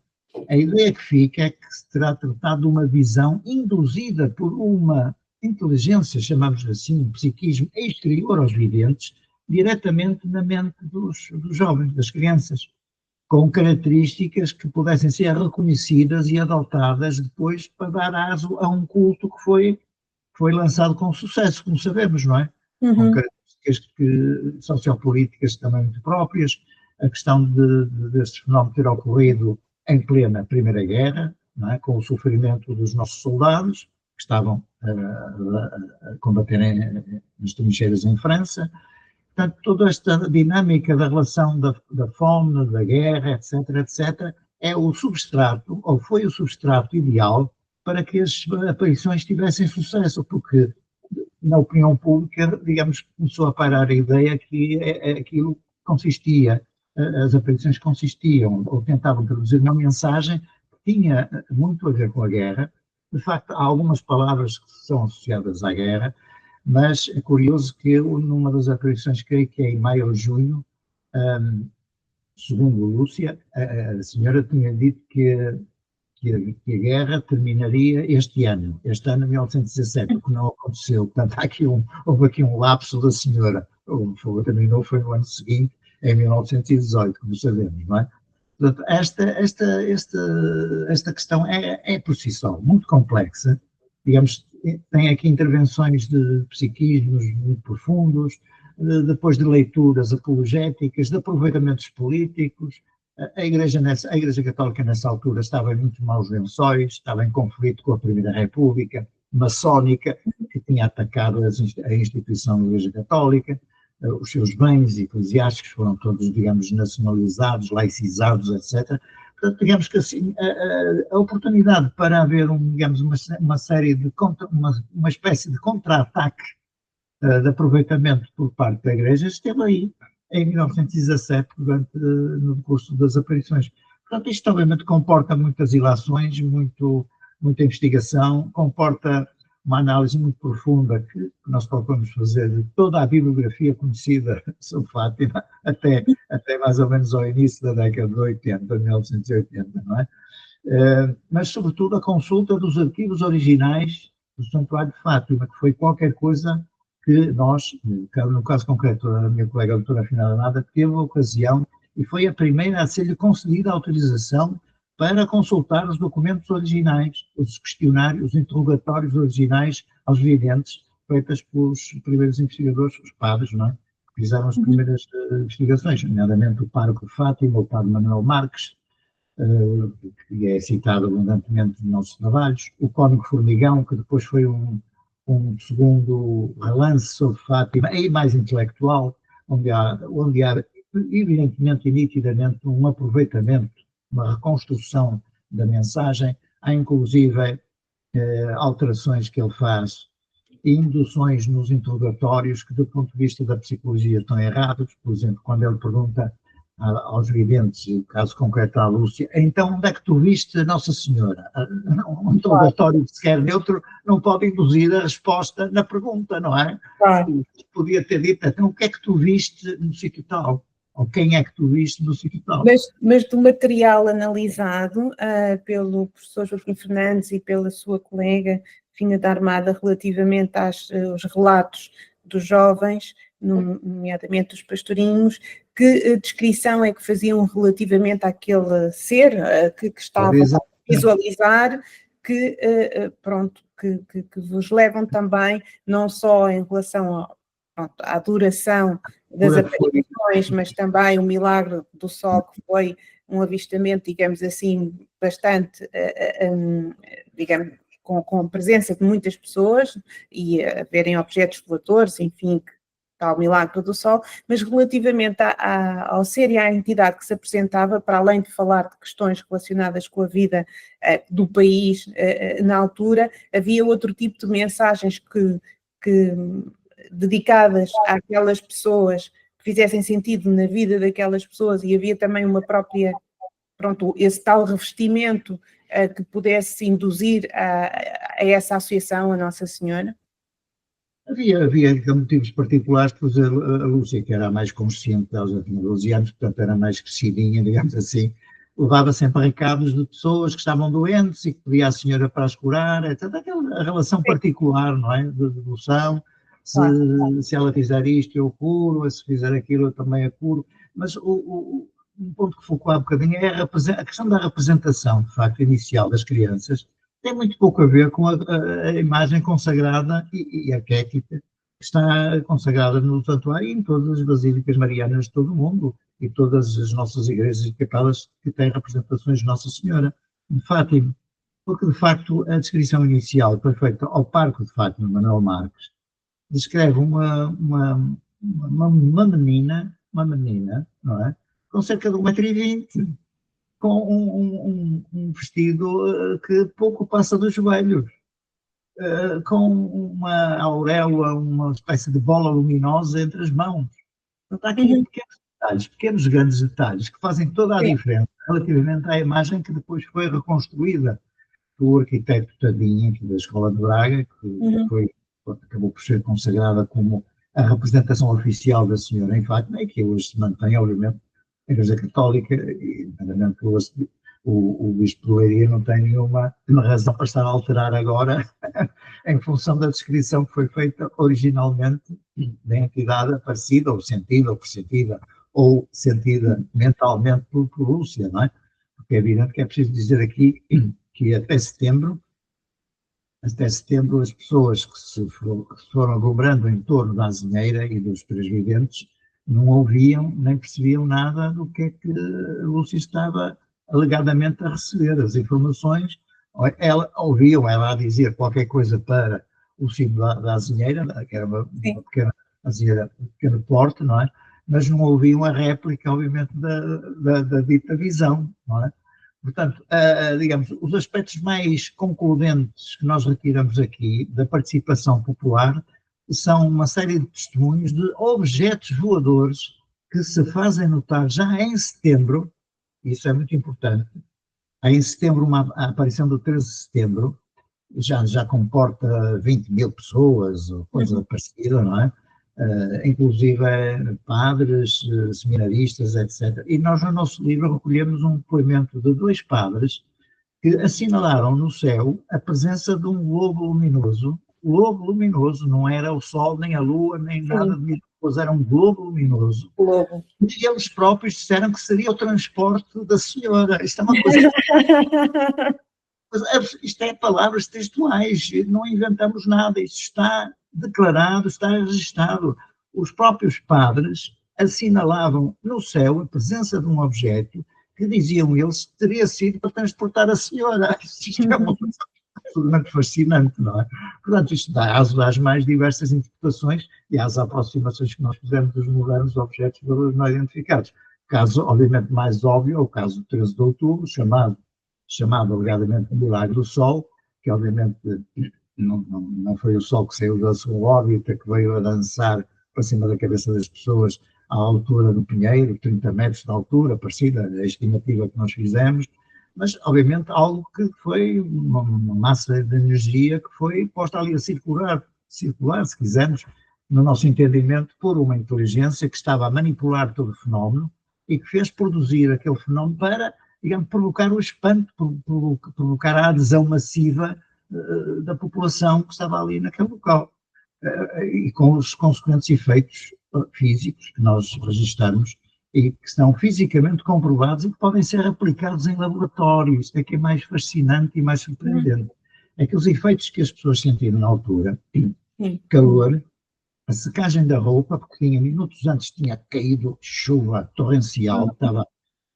A ideia que fica é que se terá tratado de uma visão induzida por uma inteligência, chamamos assim, um psiquismo exterior aos videntes, diretamente na mente dos jovens, das crianças, com características que pudessem ser reconhecidas e adotadas depois para dar aso a um culto que foi lançado com sucesso, como sabemos, não é? Uhum. Com características sociopolíticas também muito próprias, a questão deste fenómeno ter ocorrido em plena Primeira Guerra, não é? Com o sofrimento dos nossos soldados, que estavam a combater nas trincheiras em França. Portanto, toda esta dinâmica da relação da fome, da guerra, etc., é o substrato, ou foi o substrato ideal para que as aparições tivessem sucesso, porque na opinião pública, digamos, começou a pairar a ideia que aquilo consistia, as aparições consistiam, ou tentavam traduzir uma mensagem que tinha muito a ver com a guerra. De facto, há algumas palavras que são associadas à guerra, mas é curioso que numa das aparições, creio que é em maio ou junho, segundo Lúcia, a senhora tinha dito que a guerra terminaria este ano 1917, o que não aconteceu. Portanto, houve aqui um lapso da senhora. Terminou, foi no ano seguinte, em 1918, como sabemos, não é? Portanto, esta questão é por si só muito complexa, digamos, tem aqui intervenções de psiquismos muito profundos, depois de leituras apologéticas, de aproveitamentos políticos. A Igreja Católica nessa altura estava em muito maus lençóis, estava em conflito com a Primeira República, maçónica, que tinha atacado a instituição da Igreja Católica, os seus bens eclesiásticos foram todos, digamos, nacionalizados, laicizados, etc. Portanto, digamos que assim, a oportunidade para haver, digamos, uma série de, uma espécie de contra-ataque de aproveitamento por parte da Igreja esteve aí em 1917, no curso das aparições. Portanto, isto obviamente comporta muitas ilações, muita investigação, comporta uma análise muito profunda que nós procuramos fazer de toda a bibliografia conhecida sobre Fátima, até mais ou menos ao início da década de 80, 1980, não é? Mas, sobretudo, a consulta dos arquivos originais do Santuário de Fátima, que foi qualquer coisa que nós, no caso concreto, a minha colega a doutora Afinada Nada, teve a ocasião e foi a primeira a ser-lhe concedida a autorização para consultar os documentos originais, os questionários, os interrogatórios originais aos videntes, feitas pelos primeiros investigadores, os padres, não é? Que fizeram as primeiras investigações, nomeadamente o pároco de Fátima, o padre Manuel Marques, que é citado abundantemente nos nossos trabalhos, o Cónigo Formigão, que depois foi um segundo relance sobre Fátima, e mais intelectual, onde há evidentemente e nitidamente um aproveitamento, uma reconstrução da mensagem, há inclusive alterações que ele faz e induções nos interrogatórios que do ponto de vista da psicologia estão errados, por exemplo, quando ele pergunta aos videntes, o caso concreto à Lúcia, então onde é que tu viste Nossa Senhora? Um interrogatório sequer neutro não pode induzir a resposta na pergunta, não é? Claro. Podia ter dito, então o que é que tu viste no sítio tal? Ou quem é que tu viste no sítio tal? Mas do material analisado pelo professor Joaquim Fernandes e pela sua colega Fina da Armada relativamente aos relatos dos jovens, nomeadamente dos pastorinhos, que descrição é que faziam relativamente àquele ser que estavam a visualizar, que vos levam também, não só em relação à duração das aparições, mas também o milagre do sol, que foi um avistamento, digamos assim, bastante, digamos, com a presença de muitas pessoas e a verem objetos voadores, enfim, tal milagre do sol, mas relativamente ao ser e à entidade que se apresentava, para além de falar de questões relacionadas com a vida do país na altura, havia outro tipo de mensagens que dedicadas àquelas pessoas, que fizessem sentido na vida daquelas pessoas, e havia também uma própria, esse tal revestimento que pudesse induzir a essa associação a Nossa Senhora? Havia motivos particulares, por exemplo, a Lúcia, que era a mais consciente, ela já tinha 12 anos, portanto era mais crescidinha, digamos assim, levava sempre recados de pessoas que estavam doentes e que pedia à senhora para as curar, etc. Aquela relação particular, não é, de devoção, se ela fizer isto eu curo, se fizer aquilo eu também a curo, mas um ponto que focou há bocadinho é a questão da representação, de facto, inicial das crianças, tem muito pouco a ver com a imagem consagrada e arquétipa que está consagrada no santuário e em todas as basílicas marianas de todo o mundo e todas as nossas igrejas e capelas que têm representações de Nossa Senhora de Fátima. Porque, de facto, a descrição inicial que foi feita ao Parque de Fátima, Manuel Marques, descreve uma menina, não é? Com cerca de 1,20 m, com um vestido que pouco passa dos joelhos, com uma auréola, uma espécie de bola luminosa entre as mãos. Portanto, há aqui pequenos detalhes, pequenos grandes detalhes, que fazem toda a diferença relativamente à imagem que depois foi reconstruída pelo arquiteto Tadinha, aqui da Escola de Braga, que acabou por ser consagrada como a representação oficial da Senhora em Fátima, e que hoje se mantém, obviamente, a Igreja Católica, e nomeadamente o Bispo de Leiria não tem nenhuma razão para estar a alterar agora, em função da descrição que foi feita originalmente da entidade aparecida, ou sentida, ou percebida, ou sentida mentalmente por Lúcia, não é? Porque é evidente que é preciso dizer aqui que até setembro as pessoas que se foram aglomerando em torno da azinheira e dos três videntes não ouviam nem percebiam nada do que é que Lúcia estava alegadamente a receber. As informações, ouviam ela a dizer qualquer coisa para o sino da azinheira, que era uma pequena azinheira, um pequeno porte, não é? Mas não ouviam a réplica, obviamente, da dita visão, não é? Portanto, digamos, os aspectos mais concludentes que nós retiramos aqui da participação popular são uma série de testemunhos de objetos voadores que se fazem notar já em setembro, isso é muito importante, em setembro, a aparição do 13 de setembro, já comporta 20 mil pessoas, ou coisa parecida, não é? Inclusive padres, seminaristas, etc. E nós, no nosso livro, recolhemos um depoimento de 2 padres que assinalaram no céu a presença de um globo luminoso. O globo luminoso não era o Sol, nem a Lua, nem nada de coisa, era um globo luminoso. Globo. E eles próprios disseram que seria o transporte da senhora. Isto é uma coisa... Isto é palavras textuais, não inventamos nada, isto está declarado, está registado. Os próprios padres assinalavam no céu a presença de um objeto que, diziam eles, teria sido para transportar a senhora. Isto é uma coisa absolutamente fascinante, não é? Portanto, isto dá aso às mais diversas interpretações e às aproximações que nós fizemos dos modernos objetos não identificados. O caso, obviamente, mais óbvio é o caso do 13 de outubro, chamado alegadamente Milagre do Sol, que obviamente não foi o Sol que saiu da sua órbita, que veio a dançar para cima da cabeça das pessoas à altura do Pinheiro, 30 metros de altura, parecida a estimativa que nós fizemos, mas obviamente algo que foi uma massa de energia que foi posta ali a circular, se quisermos, no nosso entendimento, por uma inteligência que estava a manipular todo o fenómeno e que fez produzir aquele fenómeno para, digamos, provocar o espanto, provocar a adesão massiva da população que estava ali naquele local. E com os consequentes efeitos físicos que nós registramos e que estão fisicamente comprovados e que podem ser aplicados em laboratório. Isto é que é mais fascinante e mais surpreendente. É que os efeitos que as pessoas sentiram na altura, calor, a secagem da roupa, porque minutos antes tinha caído chuva torrencial, estava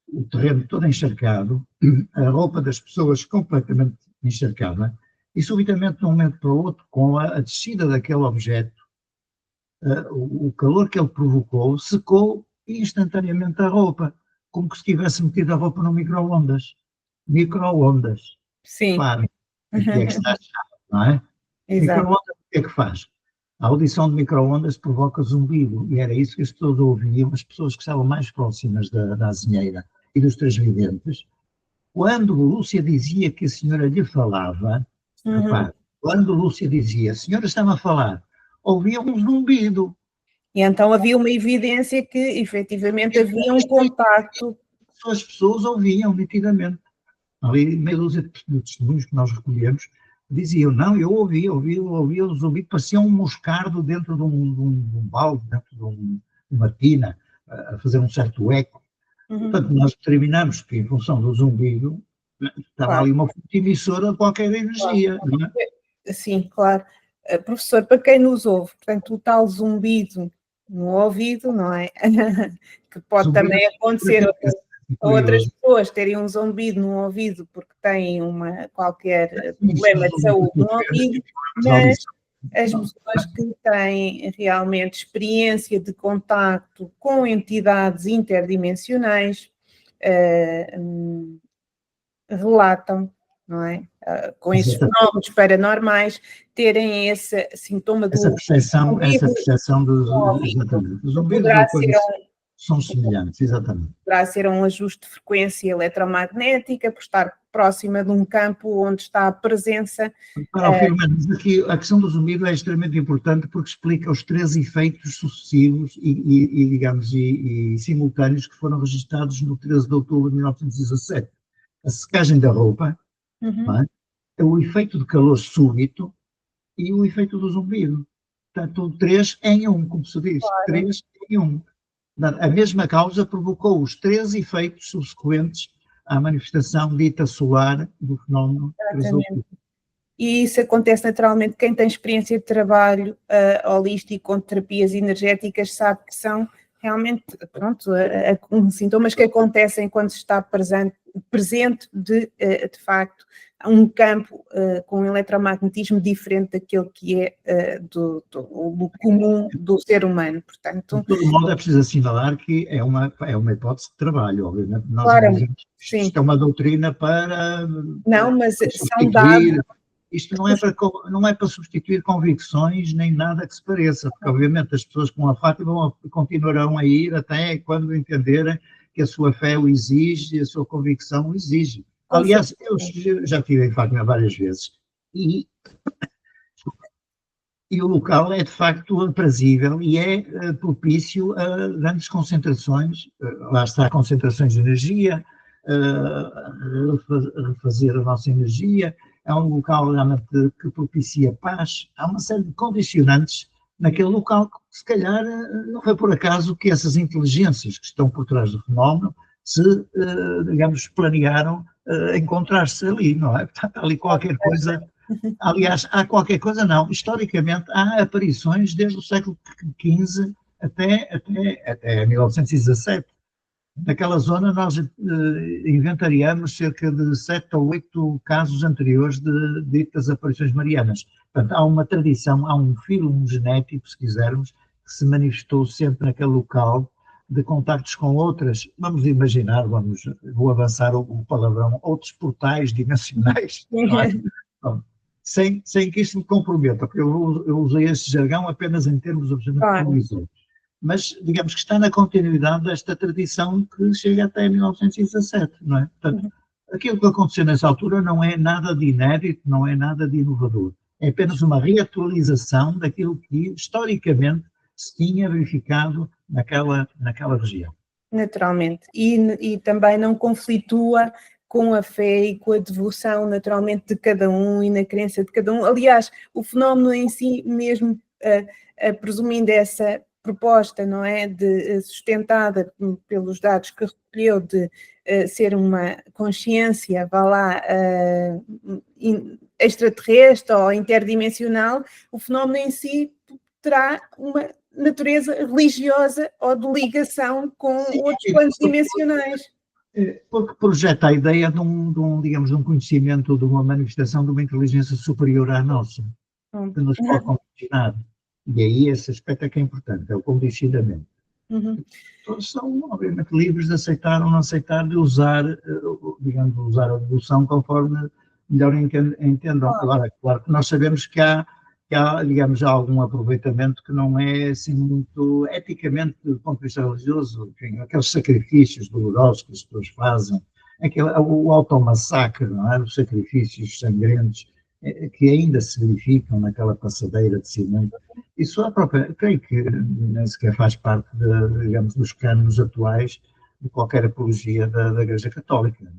o terreno todo encharcado, a roupa das pessoas completamente encharcada, e subitamente, de um momento para o outro, com a descida daquele objeto, o calor que ele provocou secou instantaneamente a roupa, como que se tivesse metido a roupa no micro-ondas. Micro-ondas. Sim. Claro, aqui é que está a chave, não é? Micro-ondas, o que é que faz? A audição de micro-ondas provoca zumbido, e era isso que as pessoas ouviam, as pessoas que estavam mais próximas da azinheira e dos três videntes. Quando Lúcia dizia que a senhora lhe falava, repare, quando Lúcia dizia, a senhora estava a falar, ouvia um zumbido. E então havia uma evidência que, efetivamente, havia um contacto. As pessoas ouviam nitidamente. Ali, meia dúzia de testemunhos que nós recolhemos, diziam, não, eu ouvia o zumbido, parecia um moscardo dentro de um balde, dentro de uma tina, a fazer um certo eco. Portanto, nós determinamos que, em função do zumbido, estava ali uma fonte emissora de qualquer energia, não é? Sim, claro. Professor, para quem nos ouve, portanto, o tal zumbido no ouvido, não é? Que pode zumbido também acontecer a outras pessoas terem um zumbido no ouvido porque têm qualquer problema de saúde no ouvido, mas as pessoas que têm realmente experiência de contacto com entidades interdimensionais relatam, não é? Com esses fenómenos paranormais, terem esse sintoma essa percepção exatamente. Os zumbidos são semelhantes, exatamente. Poderá ser um ajuste de frequência eletromagnética, por estar próxima de um campo onde está a presença. Mas aqui a questão do zumbido é extremamente importante porque explica os 3 efeitos sucessivos e simultâneos que foram registrados no 13 de outubro de 1917. A secagem da roupa, é? O efeito de calor súbito e o efeito do zumbido. Portanto, 3 em 1, como se diz. Claro. 3 em 1. A mesma causa provocou os 3 efeitos subsequentes à manifestação dita solar do fenómeno que resultou. E isso acontece naturalmente, quem tem experiência de trabalho holístico com terapias energéticas sabe que são realmente, pronto, sintomas que acontecem quando se está presente de facto um campo com um eletromagnetismo diferente daquele que é do comum do ser humano, portanto... De todo modo, é preciso assinalar que é uma hipótese de trabalho, obviamente. Nós claro, não dizemos que isto é uma doutrina para... Não, mas são dados... Isto não é para substituir convicções nem nada que se pareça, porque obviamente as pessoas com a Fátima continuarão a ir até quando entenderem que a sua fé o exige e a sua convicção o exige. Aliás, eu já estive em Fátima várias vezes e o local é de facto aprazível e é propício a grandes concentrações, lá está, concentrações de energia, refazer a nossa energia. É um local realmente que propicia paz. Há uma série de condicionantes naquele local que, se calhar, não foi por acaso que essas inteligências que estão por trás do fenómeno digamos, planearam encontrar-se ali, não é? Portanto, há ali qualquer coisa. Aliás, há qualquer coisa, não. Historicamente, há aparições desde o século XV até 1917. Naquela zona nós inventariamos cerca de 7 ou 8 casos anteriores de ditas aparições marianas. Portanto, há uma tradição, há um filme genético, se quisermos, que se manifestou sempre naquele local, de contactos com outras, vamos imaginar, vou avançar o palavrão, outros portais dimensionais, não é? Bom, sem que isto me comprometa, porque eu usei esse jargão apenas em termos absolutamente provisórios. Mas, digamos que está na continuidade desta tradição que chega até 1917, não é? Portanto, aquilo que aconteceu nessa altura não é nada de inédito, não é nada de inovador. É apenas uma reatualização daquilo que, historicamente, se tinha verificado naquela região. Naturalmente. E também não conflitua com a fé e com a devoção, naturalmente, de cada um e na crença de cada um. Aliás, o fenómeno em si mesmo, presumindo essa proposta, não é, sustentada pelos dados que recolheu de ser uma consciência, vá lá, extraterrestre ou interdimensional, o fenómeno em si terá uma natureza religiosa ou de ligação com outros planos dimensionais. Porque projeta a ideia digamos, de um conhecimento, de uma manifestação de uma inteligência superior à nossa, que nos pode condicionar. E aí esse aspecto é que é importante, é o condicionamento. Todos são, obviamente, livres de aceitar ou não aceitar, de usar, digamos, usar a devoção conforme melhor entendam. Claro que nós sabemos que há, digamos, algum aproveitamento que não é assim muito eticamente, do ponto de vista religioso, enfim, aqueles sacrifícios dolorosos que as pessoas fazem, o automassacre, não é? Os sacrifícios sangrentos que ainda se verificam naquela passadeira de cimento. Isso a própria, creio que nem sequer faz parte, digamos, dos cânones atuais de qualquer apologia da Igreja Católica.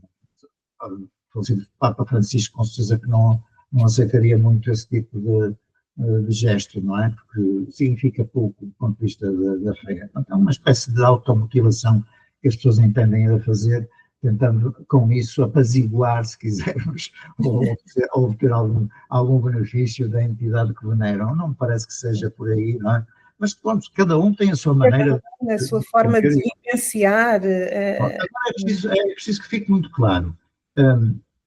O Papa Francisco, com certeza que não aceitaria muito esse tipo de gesto, não é? Porque significa pouco do ponto de vista da fé. Então, é uma espécie de automotivação que as pessoas entendem a fazer, tentando com isso apaziguar, se quisermos, ou obter algum benefício da entidade que veneram. Não me parece que seja por aí, não é? Mas, pronto, cada um tem a sua maneira. A sua forma de vivenciar. Agora é preciso que fique muito claro.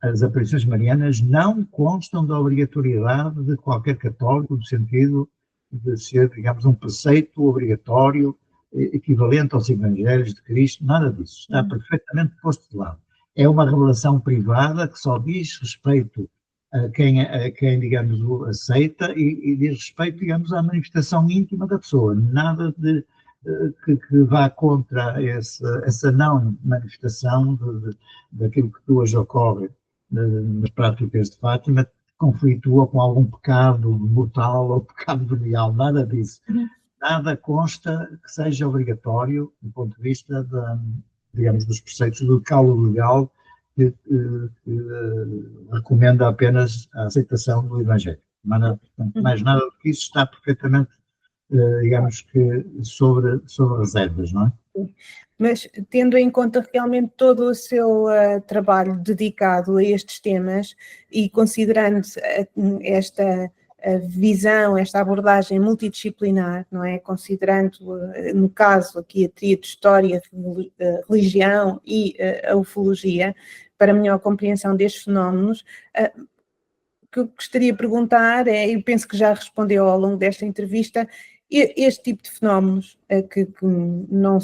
As aparições marianas não constam da obrigatoriedade de qualquer católico, no sentido de ser, digamos, um preceito obrigatório, equivalente aos Evangelhos de Cristo, nada disso. Está perfeitamente posto de lado. É uma revelação privada que só diz respeito a quem digamos, o aceita e diz respeito, digamos, à manifestação íntima da pessoa. Nada de que vá contra essa não manifestação daquilo que hoje ocorre nas práticas de Fátima, conflitua com algum pecado mortal ou pecado venial, nada disso. Nada consta que seja obrigatório do ponto de vista, digamos, dos preceitos do decálogo legal que recomenda apenas a aceitação do Evangelho. Mais nada do que isso está perfeitamente digamos que sobre reservas, não é? Mas tendo em conta realmente todo o seu trabalho dedicado a estes temas e considerando esta visão, esta abordagem multidisciplinar, não é? Considerando, no caso aqui, a tríade de história, religião e a ufologia, para melhor compreensão destes fenómenos, o que eu gostaria de perguntar é, eu penso que já respondeu ao longo desta entrevista, este tipo de fenómenos que não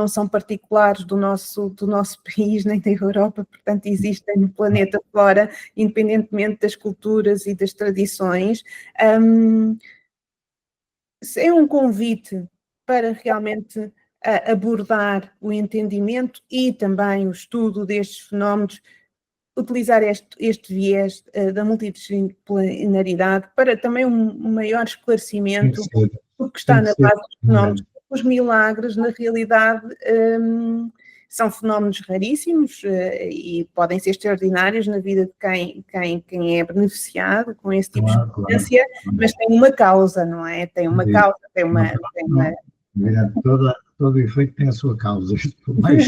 são particulares do nosso país nem da Europa, portanto existem no planeta fora, independentemente das culturas e das tradições, é um convite para realmente abordar o entendimento e também o estudo destes fenómenos, utilizar este viés da multidisciplinaridade para também um maior esclarecimento do que está na base dos fenómenos. Os milagres, na realidade, são fenómenos raríssimos e podem ser extraordinários na vida de quem é beneficiado com esse tipo de experiência, mas tem uma causa, não é? Tem uma causa, tem uma... Todo efeito tem a sua causa, por mais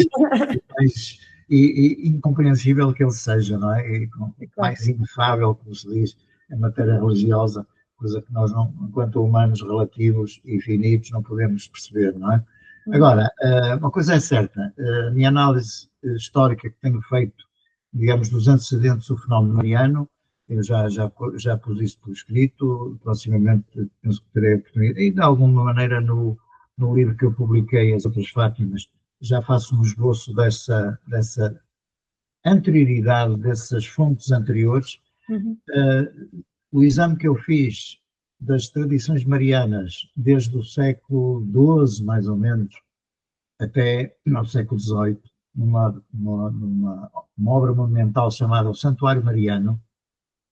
e incompreensível que ele seja, não é? E mais inefável, como se diz, em matéria religiosa, coisa que nós, não, enquanto humanos relativos e finitos, não podemos perceber, não é? Agora, uma coisa é certa, a minha análise histórica que tenho feito, digamos, dos antecedentes do fenómeno mariano, eu já pus isso por escrito, proximamente penso que terei a oportunidade, e de alguma maneira no livro que eu publiquei, As Outras Fátimas, já faço um esboço dessa anterioridade, dessas fontes anteriores. O exame que eu fiz das tradições marianas, desde o século XII, mais ou menos, até ao século XVIII, numa obra monumental chamada O Santuário Mariano,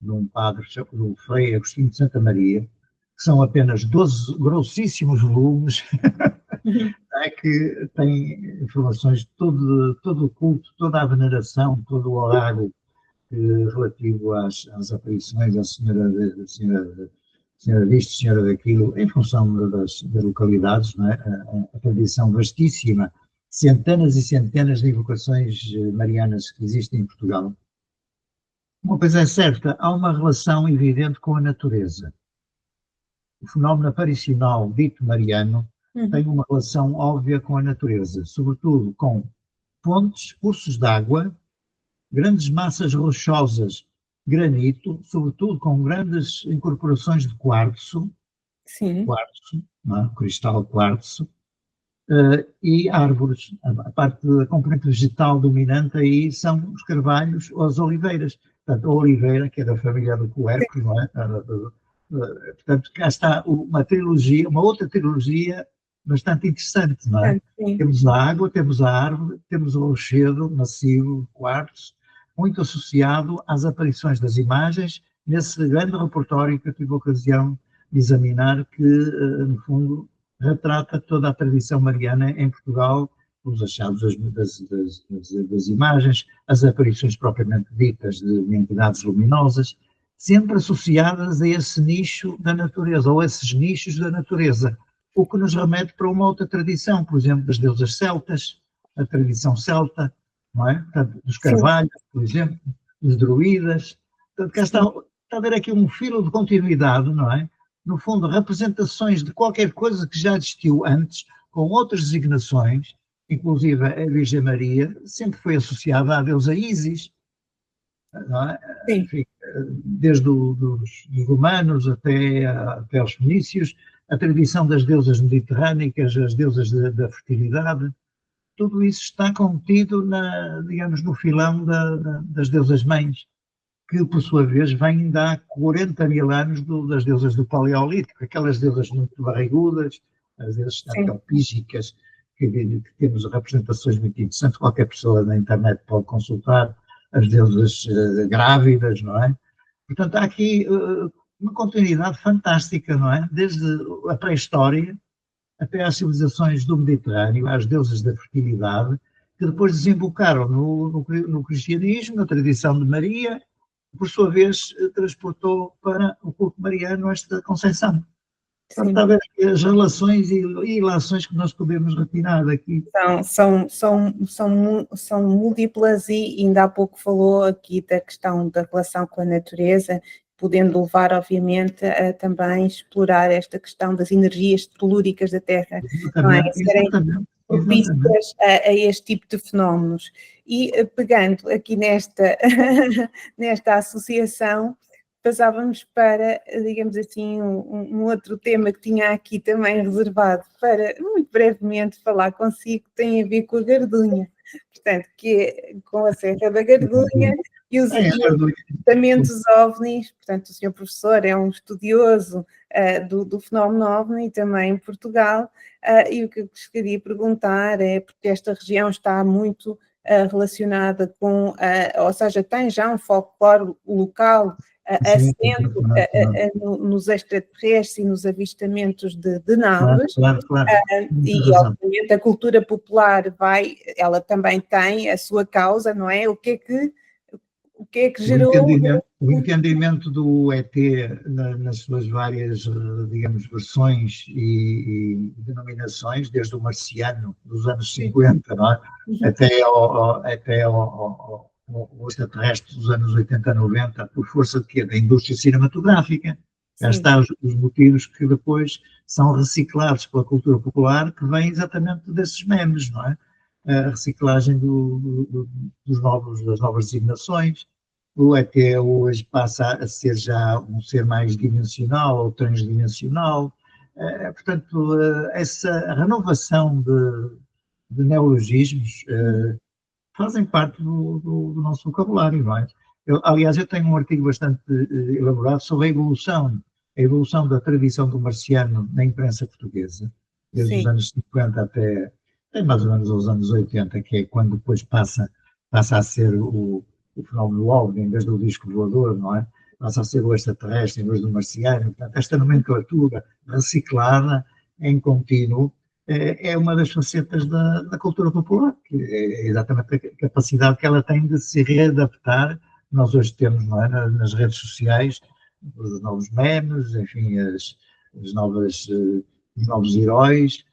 de um padre, do Frei Agostinho de Santa Maria, que são apenas 12 grossíssimos volumes, é que tem informações de todo o culto, toda a veneração, todo o oráculo relativo às aparições, à senhora disto, senhora daquilo, em função das localidades, não é? A tradição vastíssima, centenas e centenas de invocações marianas que existem em Portugal. Uma coisa é certa, há uma relação evidente com a natureza. O fenómeno aparicional dito mariano tem uma relação óbvia com a natureza, sobretudo com fontes, cursos de água, grandes massas rochosas, granito, sobretudo com grandes incorporações de quartzo, cristal quartzo, e árvores. A parte da componente vegetal dominante aí são os carvalhos ou as oliveiras. Portanto, a oliveira, que é da família do puerco, não é? Portanto, cá está uma trilogia, uma outra trilogia bastante interessante, não é? Temos a água, temos a árvore, temos o rochedo massivo, quartzo, muito associado às aparições das imagens, nesse grande repertório que eu tive a ocasião de examinar, que, no fundo, retrata toda a tradição mariana em Portugal, os achados das imagens, as aparições propriamente ditas de entidades luminosas, sempre associadas a esse nicho da natureza, ou a esses nichos da natureza, o que nos remete para uma outra tradição, por exemplo, das deusas celtas, a tradição celta, não é? Portanto, dos carvalhos, por exemplo, dos druidas. Portanto, cá está a haver aqui um filo de continuidade, não é? No fundo, representações de qualquer coisa que já existiu antes, com outras designações, inclusive a Virgem Maria, sempre foi associada à deusa Ísis, não é? Enfim, desde os romanos até os fenícios, a tradição das deusas mediterrânicas, as deusas da fertilidade, tudo isso está contido, digamos, no filão das deusas mães, que por sua vez vêm de há 40 mil anos das deusas do Paleolítico, aquelas deusas muito barrigudas, as deusas antropígicas, que temos representações muito interessantes, qualquer pessoa na internet pode consultar, as deusas grávidas, não é? Portanto, há aqui uma continuidade fantástica, não é? Desde a pré-história até às civilizações do Mediterrâneo, às deusas da fertilidade, que depois desembocaram no cristianismo, na tradição de Maria, por sua vez transportou para o culto mariano esta concepção. Está a ver as relações e ilações que nós podemos retirar daqui. São múltiplas e ainda há pouco falou aqui da questão da relação com a natureza, podendo levar, obviamente, a também explorar esta questão das energias telúricas da Terra, não é? Serem propícias a este tipo de fenómenos. E pegando aqui nesta associação, passávamos para, digamos assim, um outro tema que tinha aqui também reservado para, muito brevemente, falar consigo, que tem a ver com a Gardunha. Portanto, que é com a Serra da Gardunha e os avistamentos OVNIs. Portanto, o senhor professor é um estudioso do fenómeno OVNI também em Portugal, e o que eu gostaria de perguntar é, porque esta região está muito relacionada com, ou seja, tem já um folclore local assento nos extraterrestres e nos avistamentos de naves, claro. E obviamente a cultura popular ela também tem a sua causa, não é? O que é que gerou... O entendimento do ET nas suas várias, digamos, versões e denominações, desde o marciano dos anos 50, não é? Até ao extraterrestre dos anos 80, 90, por força de quê? Da indústria cinematográfica. Já está os motivos que depois são reciclados pela cultura popular, que vem exatamente desses memes, não é? A reciclagem das novas designações. O ET hoje passa a ser já um ser mais dimensional ou transdimensional. Portanto, essa renovação de neologismos fazem parte do nosso vocabulário, não é? Aliás, eu tenho um artigo bastante elaborado sobre a evolução da tradição do marciano na imprensa portuguesa, desde os anos 50 até mais ou menos aos anos 80, que é quando depois passa a ser o fenómeno OVNI, em vez do disco voador, não é? Passa a ser o extraterrestre em vez do marciano. Portanto, esta nomenclatura reciclada em contínuo é uma das facetas da cultura popular, que é exatamente a capacidade que ela tem de se readaptar. Nós hoje temos, não é, nas redes sociais, os novos memes, enfim, os novos heróis,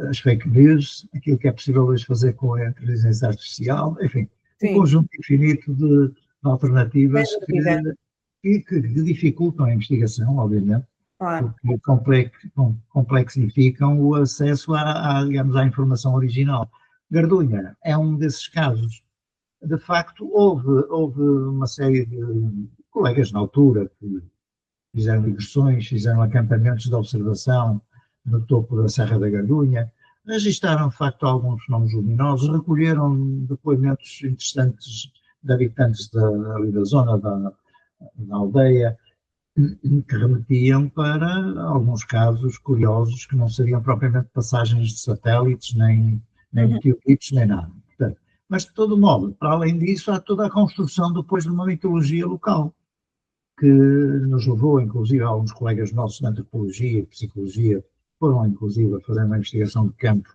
as fake news, aquilo que é possível hoje fazer com a inteligência artificial, enfim, um conjunto infinito de alternativas que dificultam a investigação, obviamente, porque complexificam o acesso digamos, à informação original. Gardunha é um desses casos. De facto, houve uma série de colegas na altura que fizeram digressões, fizeram acampamentos de observação no topo da Serra da Gardunha, registaram, de facto, alguns fenómenos luminosos, recolheram depoimentos interessantes de habitantes ali da zona, da aldeia, que remetiam para alguns casos curiosos que não seriam propriamente passagens de satélites, nem meteoritos, nem nada. Portanto, mas, de todo modo, para além disso, há toda a construção depois de uma mitologia local, que nos levou, inclusive, a alguns colegas nossos de antropologia e psicologia, foram, inclusive, a fazer uma investigação de campo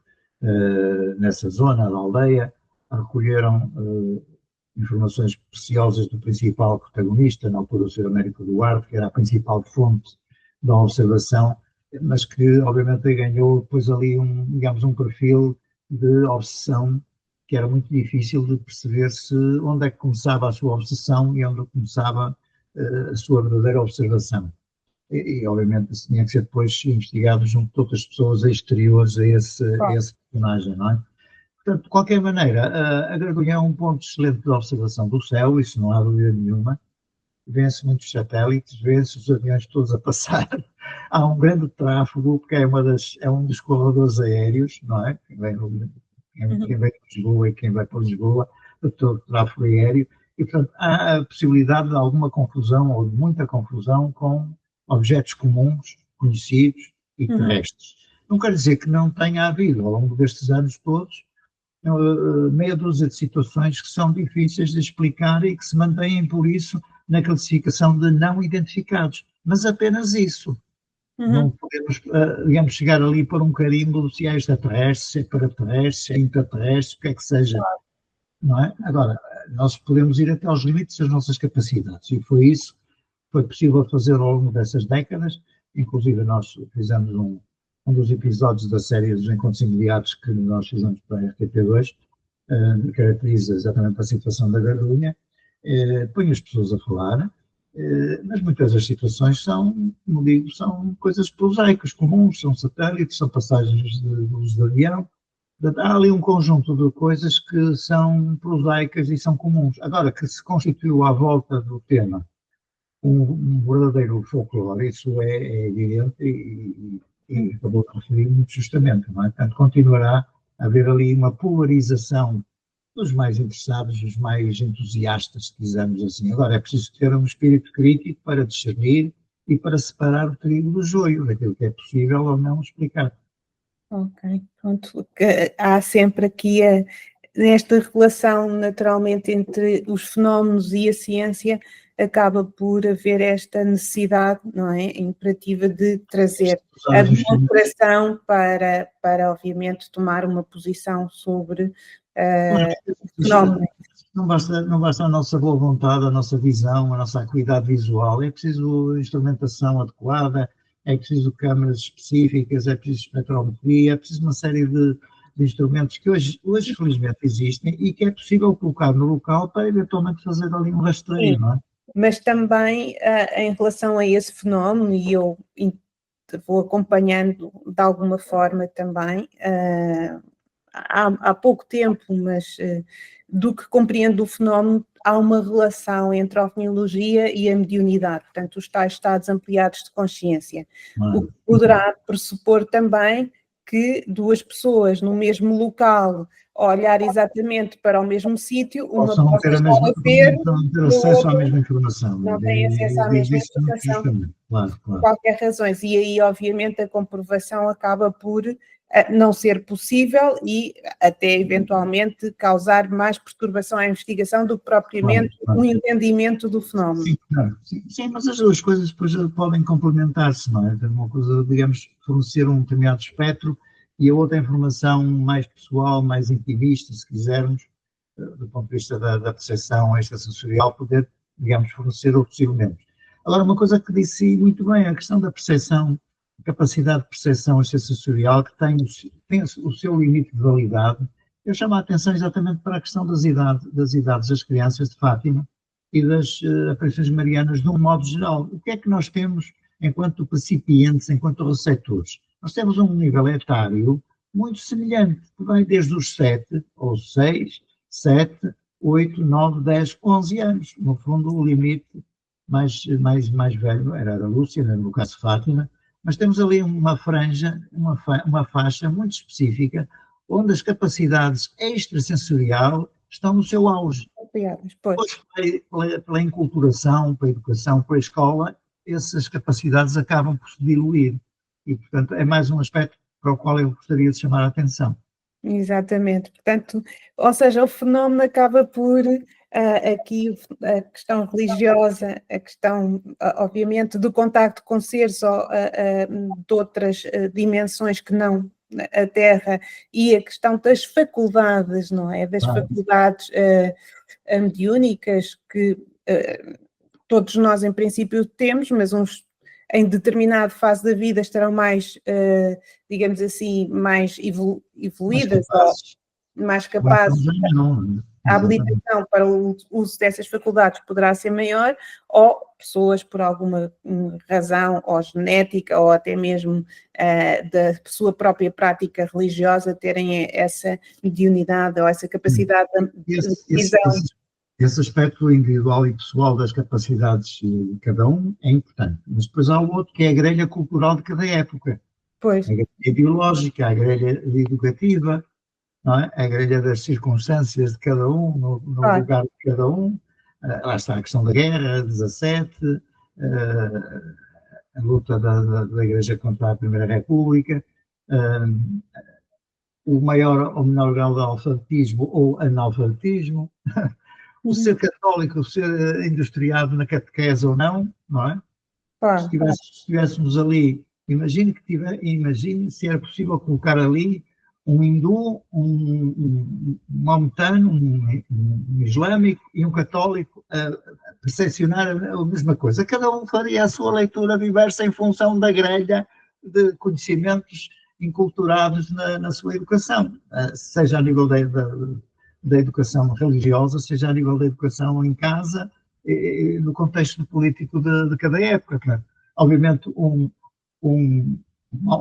nessa zona da aldeia, recolheram informações preciosas do principal protagonista, na altura o Sr. Américo Duarte, que era a principal fonte da observação, mas que, obviamente, ganhou depois ali um perfil de obsessão que era muito difícil de perceber onde é que começava a sua obsessão e onde começava a sua verdadeira observação. E obviamente, isso tinha que ser depois investigado junto de outras pessoas exteriores a esse personagem, não é? Portanto, de qualquer maneira, a Gardunha é um ponto excelente de observação do céu, isso não há dúvida nenhuma. Vê-se muitos satélites, vê-se os aviões todos a passar. Há um grande tráfego, porque é um dos corredores aéreos, não é? Quem vem de Lisboa e quem vai para Lisboa, todo o tráfego aéreo. E, portanto, há a possibilidade de alguma confusão, ou de muita confusão, com objetos comuns, conhecidos e terrestres. Não quer dizer que não tenha havido, ao longo destes anos todos, meia dúzia de situações que são difíceis de explicar e que se mantêm, por isso, na classificação de não identificados. Mas apenas isso. Não podemos, digamos, chegar ali por um carimbo se é extraterrestre, se é paraterrestre, se é intraterrestre, o que é que seja. Não é? Agora, nós podemos ir até aos limites das nossas capacidades. E foi isso que foi possível fazer ao longo dessas décadas, inclusive nós fizemos um dos episódios da série dos Encontros Imediatos que nós fizemos para a RTP2, caracteriza exatamente a situação da Gardunha, põe as pessoas a falar, mas muitas das situações são, como digo, são coisas prosaicas, comuns, são satélites, são passagens de luz de avião. Há ali um conjunto de coisas que são prosaicas e são comuns. Agora, que se constituiu à volta do tema um verdadeiro folclore, isso é evidente e acabou de referir muito justamente, não é? Portanto, continuará a haver ali uma polarização dos mais interessados, dos mais entusiastas, se quisermos assim. Agora, é preciso ter um espírito crítico para discernir e para separar o trigo do joio, daquilo que é possível ou não explicar. Ok, pronto. Há sempre aqui nesta relação, naturalmente, entre os fenómenos e a ciência, acaba por haver esta necessidade, não é, imperativa de trazer a demonstração para, obviamente, tomar uma posição sobre o fenómeno. Não basta a nossa boa vontade, a nossa visão, a nossa acuidade visual, é preciso instrumentação adequada, é preciso câmaras específicas, é preciso espectrometria, é preciso uma série de instrumentos que hoje felizmente existem e que é possível colocar no local para eventualmente fazer ali um rastreio, não é? Mas também em relação a esse fenómeno, e eu vou acompanhando de alguma forma também, há pouco tempo, mas do que compreendo o fenómeno, há uma relação entre a ovniologia e a mediunidade, portanto, os tais estados ampliados de consciência. O que poderá pressupor também que duas pessoas no mesmo local olhar exatamente para o mesmo sítio, uma possa possa estar a ver, não ter acesso à mesma informação. Não tem acesso à mesma informação, claro. por qualquer razão. E aí, obviamente, a comprovação acaba por não ser possível e até eventualmente causar mais perturbação à investigação do que propriamente o entendimento do fenómeno. Sim, mas as duas coisas depois podem complementar-se, não é? Uma coisa, digamos, fornecer um determinado espectro e a outra informação mais pessoal, mais intimista, se quisermos, do ponto de vista da percepção extrasensorial, poder, digamos, fornecer outros elementos. Agora, uma coisa que disse muito bem, a questão da percepção, a capacidade de percepção extrasensorial, que tem o seu limite de validade, eu chamo a atenção exatamente para a questão das idades das crianças de Fátima e das aparições marianas de um modo geral. O que é que nós temos enquanto recipientes, enquanto receptores? Nós temos um nível etário muito semelhante, que vai desde os 7, ou 6, 7, 8, 9, 10, 11 anos. No fundo, o limite mais velho era a Lúcia, no caso de Fátima, mas temos ali uma franja, uma faixa muito específica, onde as capacidades extrasensorial estão no seu auge. Depois, pela enculturação, pela educação, pela escola, essas capacidades acabam por se diluir. E, portanto, é mais um aspecto para o qual eu gostaria de chamar a atenção. Exatamente. Portanto, ou seja, o fenómeno acaba por, aqui, a questão religiosa, a questão, obviamente, do contacto com seres de outras dimensões que não a Terra, e a questão das faculdades, não é? Das faculdades mediúnicas que todos nós, em princípio, temos, mas uns em determinada fase da vida estarão mais, digamos assim, mais evoluídas, mais capazes. A habilitação para o uso dessas faculdades poderá ser maior, ou pessoas, por alguma razão, ou genética, ou até mesmo da sua própria prática religiosa, terem essa mediunidade ou essa capacidade de visão. Esse aspecto individual e pessoal das capacidades de cada um é importante, mas depois há o outro que é a grelha cultural de cada época. Pois. A grelha ideológica, a grelha educativa, não é? A grelha das circunstâncias de cada um, no lugar de cada um. Lá está a questão da guerra, 17, a luta da Igreja contra a Primeira República, o maior ou menor grau de alfabetismo ou analfabetismo, o ser católico, o ser industriado na catequese ou não, não é? Se estivéssemos ali, imagine se era possível colocar ali um hindu, um maometano, um islâmico e um católico a percepcionar a mesma coisa. Cada um faria a sua leitura diversa em função da grelha de conhecimentos inculturados na sua educação, seja a nível da educação religiosa, seja a nível da educação em casa, no contexto político de cada época. Obviamente, um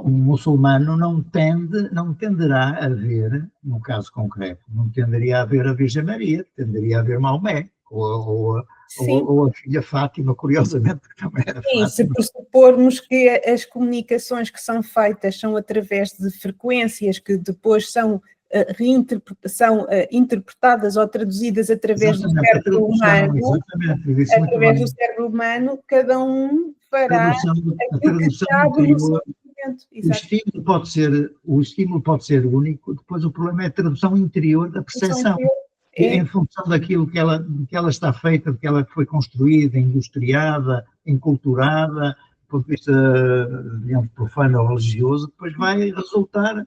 muçulmano não tenderá a ver, no caso concreto, não tenderia a ver a Virgem Maria, tenderia a ver Maomé, ou a filha Fátima, curiosamente, que também era Fátima. Se pressupormos que as comunicações que são feitas são através de frequências que depois são interpretadas ou traduzidas através do cérebro humano, através do cérebro humano, cada um fará aquilo que cabe no seu momento. O estímulo pode ser único, depois o problema é a tradução interior da percepção. Em função daquilo que ela está feita, de que ela foi construída, industriada, enculturada, do ponto de vista, digamos, profano ou religioso, depois vai resultar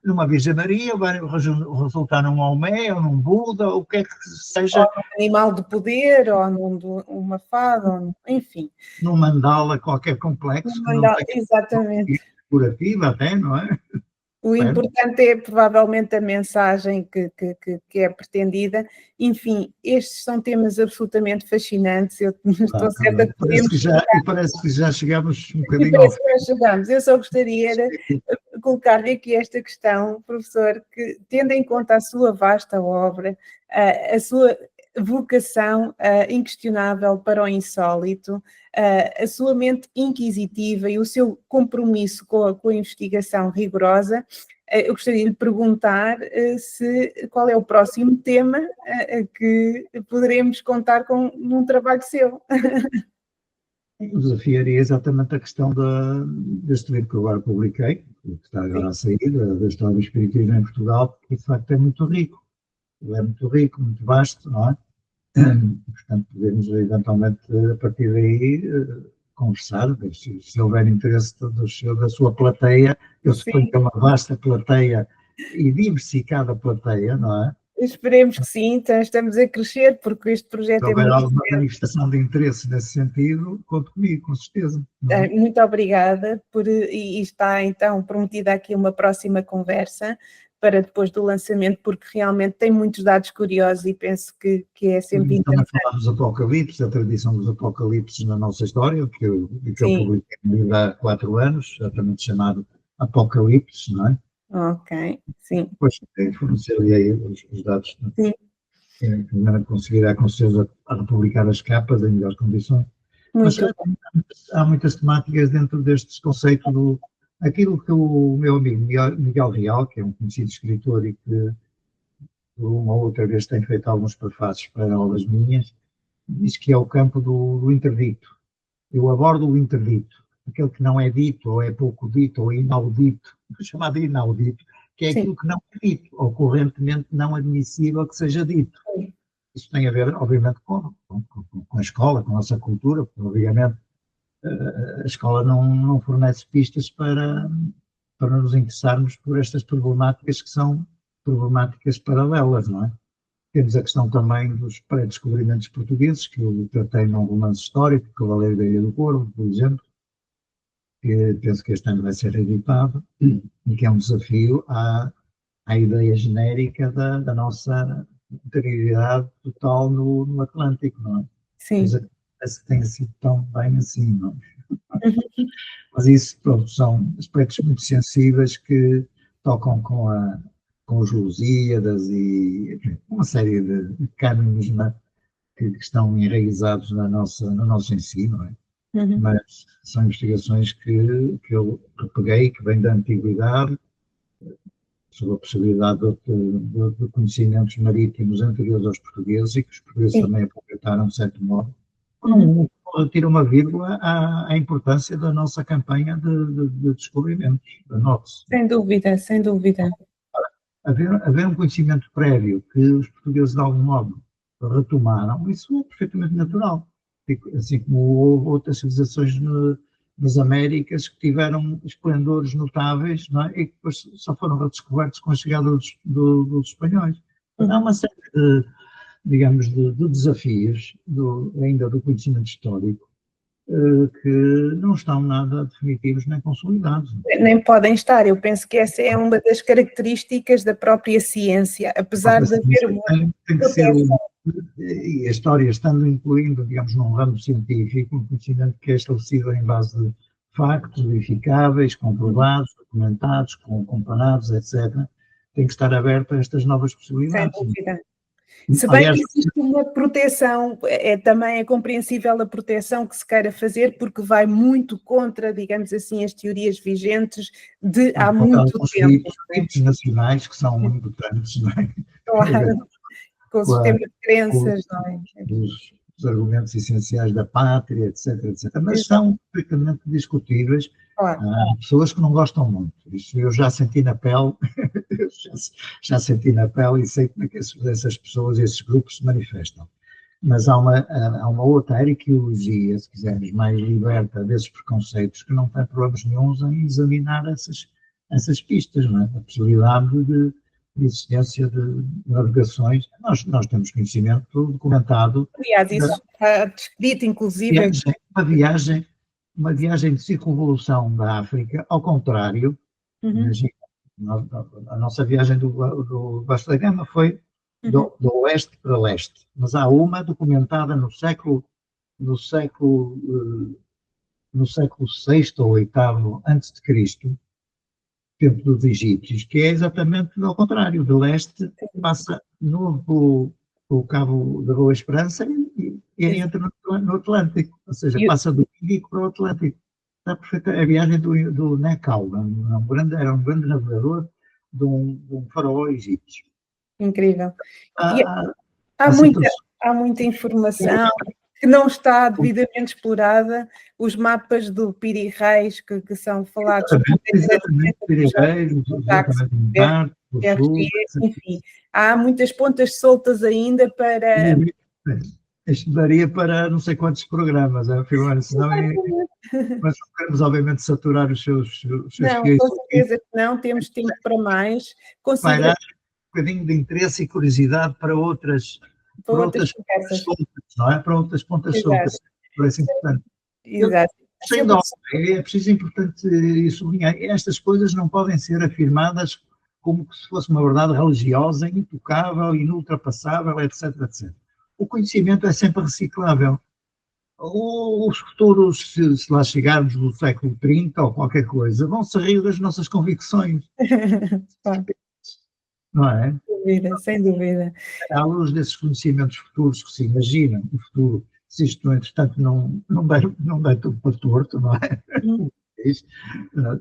numa Virgem Maria, vai resultar num Maomé, ou num Buda, ou o que é que seja. Ou num animal de poder, ou numa fada, enfim. Num mandala qualquer complexo. Exatamente. Curativa até, não é? O importante é provavelmente a mensagem que é pretendida. Enfim, estes são temas absolutamente fascinantes. Eu estou certa que podemos... Parece que já chegamos um bocadinho... Parece que já chegamos. Eu só gostaria de colocar-lhe aqui esta questão, professor, que tendo em conta a sua vasta obra, a sua vocação inquestionável para o insólito, a sua mente inquisitiva e o seu compromisso com a investigação rigorosa, eu gostaria de lhe perguntar qual é o próximo tema que poderemos contar com num trabalho seu. Eu desafiaria exatamente a questão deste livro que eu agora publiquei, que está agora a sair, da história do espiritismo em Portugal, porque de facto é muito rico. Ele é muito rico, muito vasto, não é? Portanto, podemos eventualmente, a partir daí, conversar, se houver interesse da sua plateia. Eu suponho que é uma vasta plateia e diversificada plateia, não é? Esperemos que sim, então estamos a crescer, porque este projeto se houver alguma manifestação de interesse nesse sentido, conte comigo, com certeza. Muito obrigada, e está então prometida aqui uma próxima conversa para depois do lançamento, porque realmente tem muitos dados curiosos e penso que é sempre interessante. Também falar dos Apocalipses, a tradição dos Apocalipses na nossa história, que eu publiquei no livro há 4 anos, exatamente chamado Apocalipse, não é? Ok, sim. Depois fornecer-lhe aí os dados. Sim. Primeiro conseguirá com certeza a republicar as capas em melhores condições. Mas há muitas temáticas dentro destes conceitos aquilo que o meu amigo Miguel Real, que é um conhecido escritor e que uma ou outra vez tem feito alguns prefácios para obras minhas, diz que é o campo do interdito. Eu abordo o interdito, aquele que não é dito, ou é pouco dito, ou inaudito, chamado inaudito, que é aquilo que não é dito, ou correntemente não admissível que seja dito. Isso tem a ver, obviamente, com a escola, com a nossa cultura, porque, obviamente, a escola não fornece pistas para nos interessarmos por estas problemáticas que são problemáticas paralelas, não é? Temos a questão também dos pré-descobrimentos portugueses, que eu tratei num romance histórico, Cavaleiro da Ilha do Corvo, por exemplo, que penso que este ano vai ser reeditado, e que é um desafio à ideia genérica da nossa interioridade total no Atlântico, não é? Sim. Mas parece que tenha sido tão bem assim, não é? Mas isso, pronto, são aspectos muito sensíveis que tocam com os Lusíadas e uma série de cânones que estão enraizados no nosso ensino, não é? Mas são investigações que eu peguei, que vêm da antiguidade, sobre a possibilidade de conhecimentos marítimos anteriores aos portugueses e que os portugueses também aproveitaram, de certo modo. Não retiro uma vírgula à importância da nossa campanha de descobrimentos, da NOTS. Sem dúvida, sem dúvida. Haver um conhecimento prévio que os portugueses, de algum modo, retomaram, isso é perfeitamente natural. Assim como houve outras civilizações nas Américas que tiveram esplendores notáveis, não é? E que depois só foram redescobertos com a chegada dos espanhóis. Há uma série de, digamos, de desafios ainda do conhecimento histórico que não estão nada definitivos nem consolidados. Nem podem estar. Eu penso que essa é uma das características da própria ciência, apesar de haver uma tem que ser e a história estando incluindo, digamos, num ramo científico, um conhecimento que é estabelecido em base de factos verificáveis, comprovados, documentados, comparados, etc., tem que estar aberto a estas novas possibilidades. Sem dúvida. Se bem que existe uma proteção, também é compreensível a proteção que se queira fazer, porque vai muito contra, digamos assim, as teorias vigentes de há muito tempo. Os ritos nacionais que são muito importantes, não é? Claro, com o sistema de crenças, não é? Os argumentos essenciais da pátria, etc., etc. Mas são perfeitamente discutíveis. Claro. Há pessoas que não gostam muito. Isso eu já senti na pele, já senti na pele e sei como é que essas pessoas, esses grupos se manifestam. Mas há uma outra arqueologia, se quisermos, mais liberta desses preconceitos, que não tem problemas nenhuns em examinar essas pistas, não é? A possibilidade de existência de navegações. Nós temos conhecimento documentado. Aliás, isso está descrito, inclusive. Uma viagem de circunvolução da África, ao contrário, imagina, a nossa viagem do Vasco da Gama foi do oeste para leste, mas há uma documentada no século VI ou VIII antes de Cristo, tempo dos egípcios, que é exatamente ao contrário, de leste passa no Cabo da Boa Esperança e entra no Atlântico, ou seja, passa do Índico para o Atlântico. Está perfeita a viagem do Necau, era um grande navegador de um faraó egípcio. Incrível. Há muita informação que não está devidamente explorada, os mapas do Piri Reis que são falados. Exatamente, Piri Reis, enfim, há muitas pontas soltas ainda para... Isto daria para não sei quantos programas, senão mas não queremos obviamente saturar os seus não, fiéis. Com certeza que não, temos tempo para mais. Para um bocadinho de interesse e curiosidade para outras pontas soltas, não é? Para outras pontas soltas, parece importante. Exato. Sem dó, é preciso importante sublinhar, estas coisas não podem ser afirmadas como se fosse uma verdade religiosa, intocável, inultrapassável, etc, etc. O conhecimento é sempre reciclável. Os futuros, se lá chegarmos no século 30 ou qualquer coisa, vão se rir das nossas convicções. Não é? Sem dúvida. À luz desses conhecimentos futuros que se imaginam, o futuro, se isto, entretanto, não der tudo para torto, não é?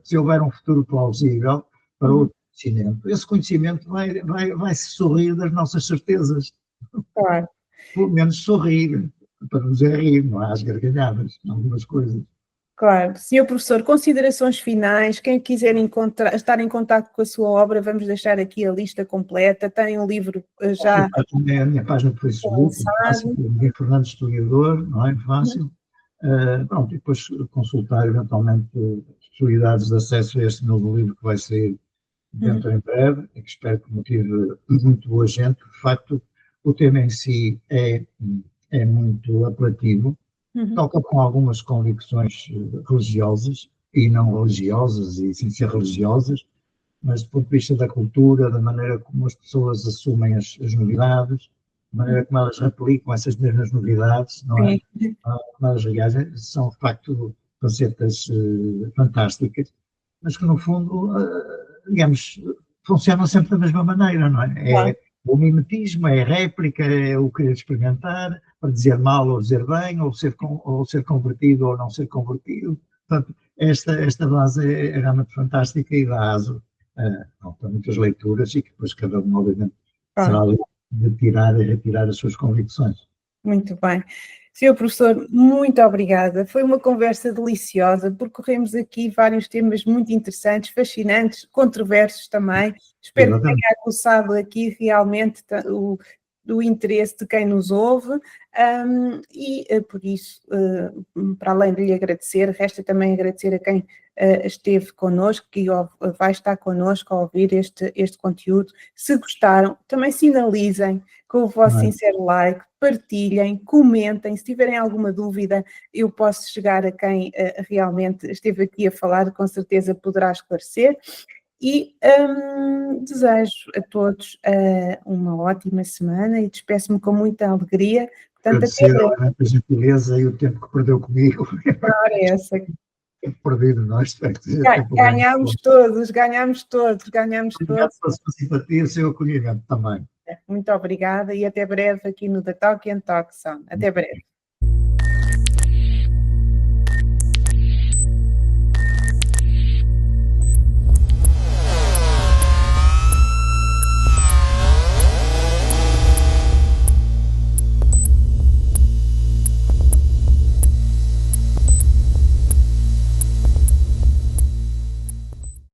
Se houver um futuro plausível para outro conhecimento, esse conhecimento vai se sorrir das nossas certezas. Claro. Pelo menos sorrir, para nos rir, não há as gargalhadas, algumas coisas. Claro. Senhor professor, considerações finais, quem quiser estar em contato com a sua obra, vamos deixar aqui a lista completa, tem um livro já... É a minha página do Facebook, fácil, Miguel Fernandes Historiador, não é fácil. Pronto, e depois consultar eventualmente as possibilidades de acesso a este novo livro que vai sair dentro em breve, e que espero que motive muito boa gente. De facto, o tema em si é muito apelativo, toca com algumas convicções religiosas e não religiosas, e sem ser religiosas, mas do ponto de vista da cultura, da maneira como as pessoas assumem as novidades, da maneira como elas replicam essas mesmas novidades, não é? Como elas reagem, são de facto facetas fantásticas, mas que no fundo, digamos, funcionam sempre da mesma maneira, não é? O mimetismo, é a réplica, é o querer experimentar, para dizer mal ou dizer bem, ou ser convertido ou não ser convertido. Portanto, esta base é realmente fantástica e dá aso para muitas leituras e que depois cada um, obviamente, será de tirar e retirar as suas convicções. Muito bem. Senhor professor, muito obrigada. Foi uma conversa deliciosa, percorremos aqui vários temas muito interessantes, fascinantes, controversos também. Espero que tenha aguçado aqui realmente do interesse de quem nos ouve, por isso, para além de lhe agradecer, resta também agradecer a quem esteve connosco, que vai estar connosco a ouvir este conteúdo. Se gostaram, também sinalizem com o vosso sincero like, partilhem, comentem. Se tiverem alguma dúvida, eu posso chegar a quem realmente esteve aqui a falar, com certeza poderá esclarecer. E desejo a todos uma ótima semana e despeço-me com muita alegria. Portanto, agradecer a gentileza e o tempo que perdeu comigo. é essa. Perdido, nós. Ganhámos todos. Obrigado pela sua simpatia e o seu acolhimento também. Muito obrigada e até breve aqui no The Talk and Talk Sound. Até breve.